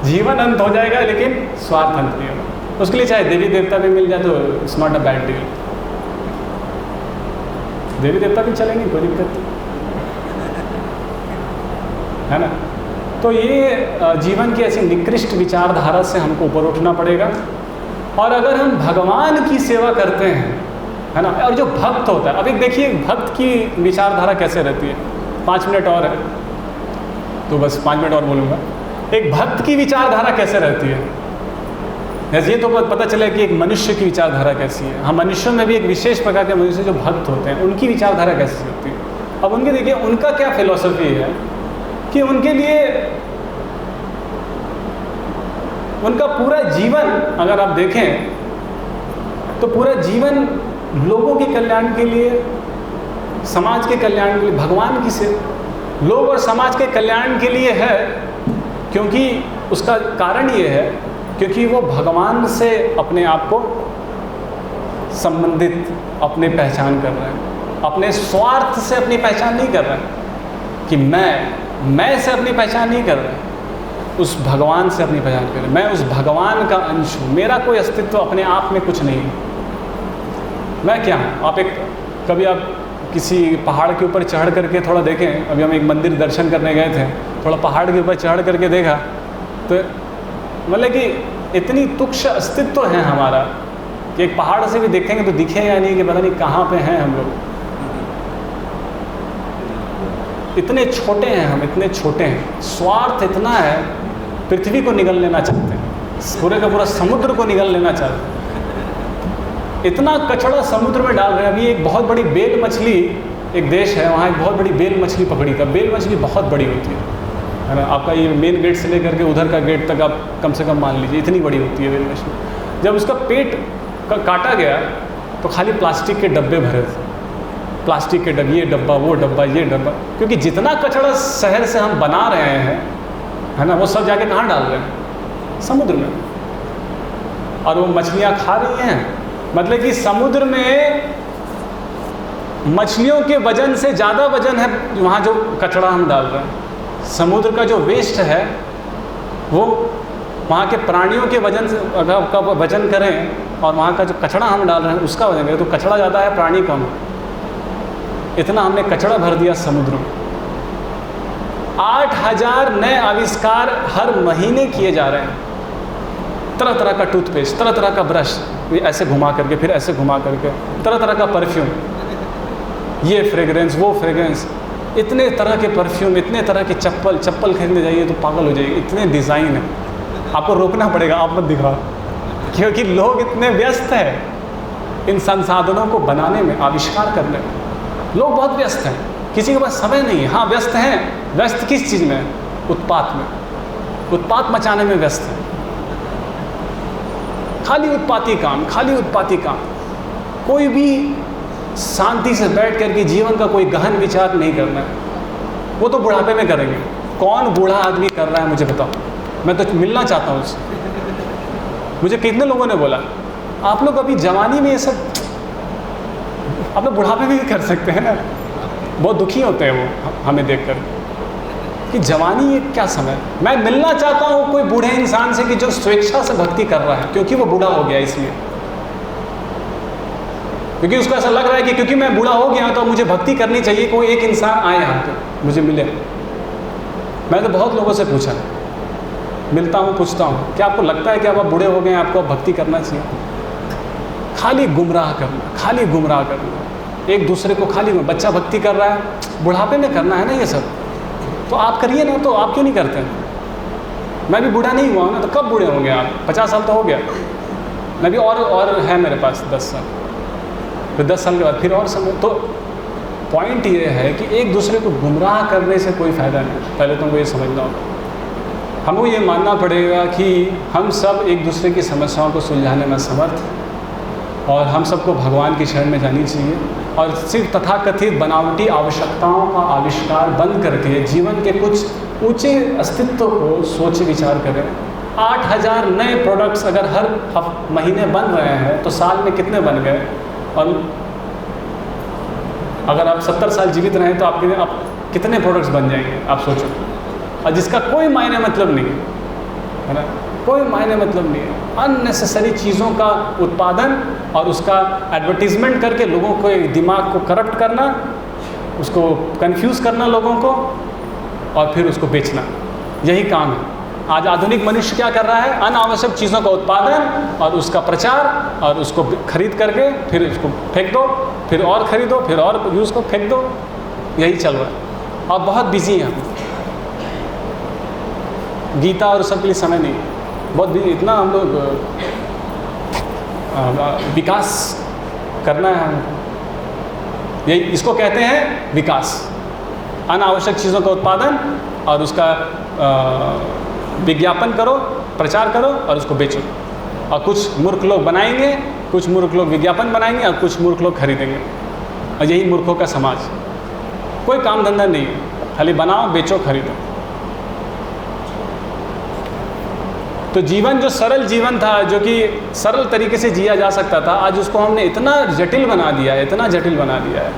जीवन अंत हो जाएगा लेकिन स्वार्थ अंत नहीं होगा। उसके लिए चाहे देवी देवता भी मिल जाए तो it's not a bad deal. देवी देवता भी चलेंगे, कोई दिक्कत नहीं है ना। तो ये जीवन की ऐसी निकृष्ट विचारधारा से हमको ऊपर उठना पड़ेगा। और अगर हम भगवान की सेवा करते हैं, है ना, और जो भक्त होता है, अभी देखिए भक्त की विचारधारा कैसे रहती है। 5 मिनट और है तो बस 5 मिनट और बोलूँगा। एक भक्त की विचारधारा कैसे रहती है, जैसे ये तो पता चले कि एक मनुष्य की विचारधारा कैसी है। हाँ, मनुष्यों में भी एक विशेष प्रकार के मनुष्य जो भक्त होते हैं, उनकी विचारधारा कैसी होती है। अब उनके देखिए उनका क्या फिलॉसफी है कि उनके लिए उनका पूरा जीवन अगर आप देखें तो पूरा जीवन लोगों के कल्याण के लिए, समाज के कल्याण के लिए, भगवान की से लोग और समाज के कल्याण के लिए है। क्योंकि उसका कारण ये है क्योंकि वो भगवान से अपने आप को संबंधित अपने पहचान कर रहे हैं, अपने स्वार्थ से अपनी पहचान नहीं कर रहे हैं कि मैं से अपनी पहचान नहीं कर रहे हैं, उस भगवान से अपनी पहचान कर रहे हैं। मैं उस भगवान का अंश हूँ, मेरा कोई अस्तित्व अपने आप में कुछ नहीं है। मैं क्या हूँ? कभी आप किसी पहाड़ के ऊपर चढ़ करके थोड़ा देखें। अभी हम एक मंदिर दर्शन करने गए थे, थोड़ा पहाड़ के ऊपर चढ़ करके देखा तो मतलब कि इतनी तुच्छ अस्तित्व है हमारा कि एक पहाड़ से भी देखेंगे तो दिखे या नहीं कि पता नहीं कहाँ पे हैं हम लोग। इतने छोटे हैं हम, इतने छोटे हैं। स्वार्थ इतना है, पृथ्वी को निगल लेना चाहते हैं, पूरे का पूरा समुद्र को निगल लेना चाहते हैं। इतना कचड़ा समुद्र में डाल रहे हैं। अभी एक बहुत बड़ी बेल मछली, एक देश है वहाँ एक बहुत बड़ी बेल मछली पकड़ी था। बेल मछली बहुत बड़ी होती है ना। आपका ये मेन गेट से लेकर के उधर का गेट तक आप कम से कम मान लीजिए इतनी बड़ी होती है बेल मछली। जब उसका पेट काटा गया तो खाली प्लास्टिक के डब्बे भरे थे, प्लास्टिक के डब्बे, ये डब्बा, वो डब्बा, ये डब्बा। क्योंकि जितना कचड़ा शहर से हम बना रहे हैं, है ना, वो सब जाके कहाँ डाल रहे हैं? समुद्र में। और वो मछलियाँ खा रही हैं। मतलब कि समुद्र में मछलियों के वजन से ज़्यादा वजन है वहाँ जो कचड़ा हम डाल रहे हैं। समुद्र का जो वेस्ट है वो वहाँ के प्राणियों के वजन से अगर का वजन करें और वहाँ का जो कचड़ा हम डाल रहे हैं उसका वजन करें तो कचड़ा ज़्यादा है, प्राणी कम। इतना हमने कचड़ा भर दिया समुद्र में। 8000 नए आविष्कार हर महीने किए जा रहे हैं। तरह तरह का टूथपेस्ट, तरह तरह का ब्रश, ऐसे घुमा करके फिर ऐसे घुमा करके, तरह तरह का परफ्यूम, ये फ्रेग्रेंस, वो फ्रेग्रेंस, इतने तरह के परफ्यूम, इतने तरह के चप्पल खरीदने जाइए तो पागल हो जाइए, इतने डिज़ाइन है। आपको रोकना पड़ेगा, आप मत दिखाओ, क्योंकि लोग इतने व्यस्त हैं इन संसाधनों को बनाने में, आविष्कार करने में। लोग बहुत व्यस्त हैं, किसी के पास समय नहीं है। हाँ, व्यस्त हैं। व्यस्त किस चीज़ में? उत्पात में, उत्पात मचाने में व्यस्त हैं। खाली उत्पाती काम, खाली उत्पाती काम। कोई भी शांति से बैठ करके जीवन का कोई गहन विचार नहीं करना है। वो तो बुढ़ापे में करेंगे। कौन बूढ़ा आदमी कर रहा है मुझे बताओ, मैं तो मिलना चाहता हूँ उससे। मुझे कितने लोगों ने बोला आप लोग अभी जवानी में ये सब आप लोग बुढ़ापे में भी कर सकते हैं ना। बहुत दुखी होते हैं वो हमें देखकर कि जवानी ये क्या समय। मैं मिलना चाहता हूँ कोई बूढ़े इंसान से कि जो स्वेच्छा से भक्ति कर रहा है, क्योंकि वो बूढ़ा हो गया इसलिए, क्योंकि उसको ऐसा लग रहा है कि क्योंकि मैं बूढ़ा हो गया तो मुझे भक्ति करनी चाहिए, कोई एक इंसान आए यहाँ पे मुझे मिले। मैं तो बहुत लोगों से पूछा, मिलता हूँ, पूछता हूँ, क्या आपको लगता है कि अब आप बूढ़े हो गए हैं, आपको भक्ति करना चाहिए? खाली गुमराह करना, खाली गुमराह करना, एक दूसरे को खाली। बच्चा भक्ति कर रहा है, बुढ़ापे में करना है ना ये सब, तो आप करिए ना। तो आप क्यों नहीं करते? मैं भी बूढ़ा नहीं हुआ ना, तो कब बूढ़े होंगे आप? 50 साल तो हो गया। मैं भी और है मेरे पास 10 साल, फिर 10 साल के बाद फिर और समय। तो पॉइंट ये है कि एक दूसरे को गुमराह करने से कोई फ़ायदा नहीं। पहले तुमको ये समझना होगा। हमको ये मानना पड़ेगा कि हम सब एक दूसरे की समस्याओं को सुलझाने में समर्थ हैं। और हम सबको भगवान की शरण में जानी चाहिए और सिर्फ तथाकथित बनावटी आवश्यकताओं का आविष्कार बंद करके जीवन के कुछ ऊंचे अस्तित्व को सोच विचार करें। 8000 नए प्रोडक्ट्स अगर हर महीने बन रहे हैं तो साल में कितने बन गए? और अगर आप 70 साल जीवित रहें तो आप कितने प्रोडक्ट्स बन जाएंगे आप सोचो। और जिसका कोई मायने मतलब नहीं है ना, कोई मायने मतलब नहीं है। अननेसेसरी चीज़ों का उत्पादन और उसका एडवर्टीजमेंट करके लोगों को दिमाग को करप्ट करना, उसको कंफ्यूज करना लोगों को, और फिर उसको बेचना, यही काम है। आज आधुनिक मनुष्य क्या कर रहा है? अनावश्यक चीज़ों का उत्पादन और उसका प्रचार और उसको खरीद करके फिर उसको फेंक दो, फिर और खरीदो, फिर और यूज़ को फेंक दो, यही चल रहा है। और बहुत बिजी हैं हम, गीता और सब के लिए समय नहीं, बहुत बिजी। इतना हम लोग विकास करना है हमको, यही इसको कहते हैं विकास। अनावश्यक चीज़ों का उत्पादन और उसका विज्ञापन करो, प्रचार करो और उसको बेचो। और कुछ मूर्ख लोग बनाएंगे, कुछ मूर्ख लोग विज्ञापन बनाएंगे और कुछ मूर्ख लोग खरीदेंगे, और यही मूर्खों का समाज। कोई काम धंधा नहीं है, खाली बनाओ, बेचो, खरीदो। तो जीवन जो सरल जीवन था, जो कि सरल तरीके से जिया जा सकता था, आज उसको हमने इतना जटिल बना दिया है, इतना जटिल बना दिया है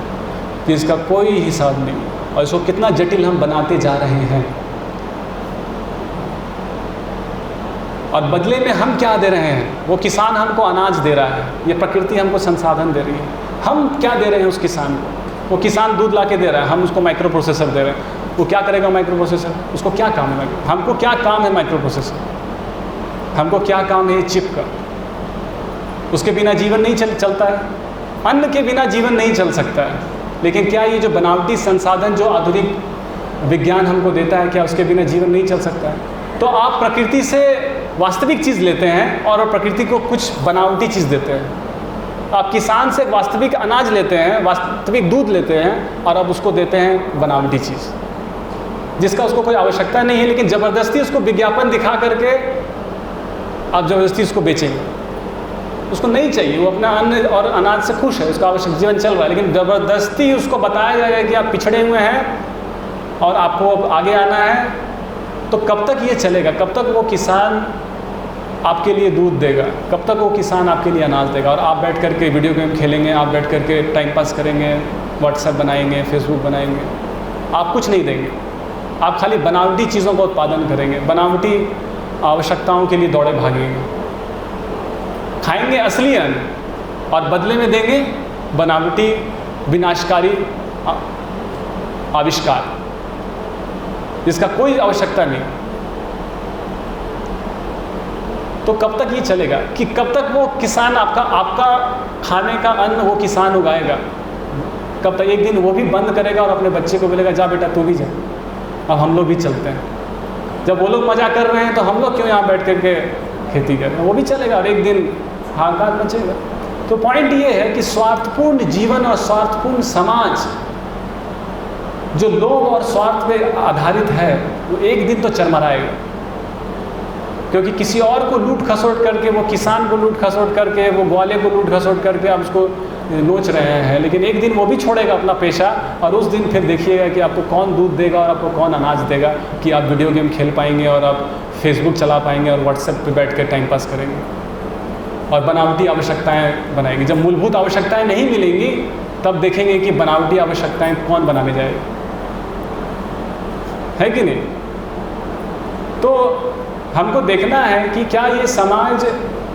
कि इसका कोई हिसाब नहीं। और इसको कितना जटिल हम बनाते जा रहे हैं, और बदले में हम क्या दे रहे हैं? वो किसान हमको अनाज दे रहा है, ये प्रकृति हमको संसाधन दे रही है। हम क्या दे रहे हैं उस किसान को? वो किसान दूध ला के दे रहा है, हम उसको माइक्रो प्रोसेसर दे रहे हैं। वो क्या करेगा माइक्रो प्रोसेसर? उसको क्या काम है? हमको क्या काम है माइक्रो प्रोसेसर? हमको क्या काम है चिप का? उसके बिना जीवन नहीं चलता है। अन्न के बिना जीवन नहीं चल सकता है। लेकिन क्या ये जो बनावटी संसाधन जो आधुनिक विज्ञान हमको देता है, क्या उसके बिना जीवन नहीं चल सकता है? तो आप प्रकृति से वास्तविक चीज़ लेते हैं और प्रकृति को कुछ बनावटी चीज़ देते हैं। आप किसान से वास्तविक अनाज लेते हैं, वास्तविक दूध लेते हैं, और अब उसको देते हैं बनावटी चीज़ जिसका उसको कोई आवश्यकता नहीं है, लेकिन ज़बरदस्ती उसको विज्ञापन दिखा करके आप ज़बरदस्ती उसको बेचेंगे। उसको नहीं चाहिए, वो अपना अन्न और अनाज से खुश है, उसका आवश्यक जीवन चल रहा है, लेकिन ज़बरदस्ती उसको बताया जाएगा कि आप पिछड़े हुए हैं और आपको अब आगे आना है। तो कब तक ये चलेगा? कब तक वो किसान आपके लिए दूध देगा? कब तक वो किसान आपके लिए अनाज देगा? और आप बैठ करके वीडियो गेम खेलेंगे, आप बैठ करके टाइम पास करेंगे, व्हाट्सएप बनाएंगे, फेसबुक बनाएंगे, आप कुछ नहीं देंगे। आप खाली बनावटी चीज़ों का उत्पादन करेंगे, बनावटी आवश्यकताओं के लिए दौड़े भागेंगे, खाएंगे असली अन्न और बदले में देंगे बनावटी विनाशकारी आविष्कार जिसका कोई आवश्यकता नहीं। तो कब तक ये चलेगा? कि कब तक वो किसान आपका खाने का अन्न वो किसान उगाएगा? कब तक? एक दिन वो भी बंद करेगा और अपने बच्चे को बोलेगा जा बेटा तू भी जा, अब हम लोग भी चलते हैं। जब वो लोग मजा कर रहे हैं तो हम लोग क्यों यहाँ बैठ करके खेती कर रहे हैं? वो भी चलेगा और एक दिन हाहाकार मचेगा। तो पॉइंट ये है कि स्वार्थपूर्ण जीवन और स्वार्थपूर्ण समाज जो लोभ और स्वार्थ पे आधारित है, वो एक दिन तो चरमराएगा। क्योंकि किसी और को लूट खसोट करके, वो किसान को लूट खसोट करके, वो ग्वाले को लूट खसोट करके आप उसको नोच रहे हैं, लेकिन एक दिन वो भी छोड़ेगा अपना पेशा, और उस दिन फिर देखिएगा कि आपको कौन दूध देगा और आपको कौन अनाज देगा कि आप वीडियो गेम खेल पाएंगे और आप फेसबुक चला पाएंगे और व्हाट्सएप पे बैठ कर टाइम पास करेंगे और बनावटी आवश्यकताएं बनाएंगे। जब मूलभूत आवश्यकताएं नहीं मिलेंगी तब देखेंगे कि बनावटी आवश्यकताएं कौन बनाने जाएगा, है कि नहीं? तो हमको देखना है कि क्या ये समाज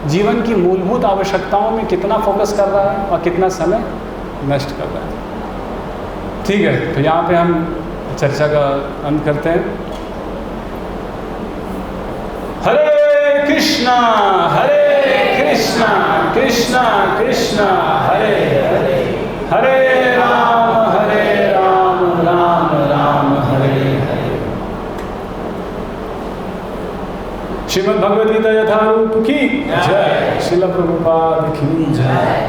जीवन की मूलभूत आवश्यकताओं में कितना फोकस कर रहा है और कितना समय नष्ट कर रहा है। ठीक है, तो यहाँ पे हम चर्चा का अंत करते हैं। हरे कृष्णा कृष्णा कृष्णा हरे हरे, हरे राम राम राम हरे हरे। श्रीमद् भगवद गीता यथारूप की जय। श्रील प्रभुपाद की जय।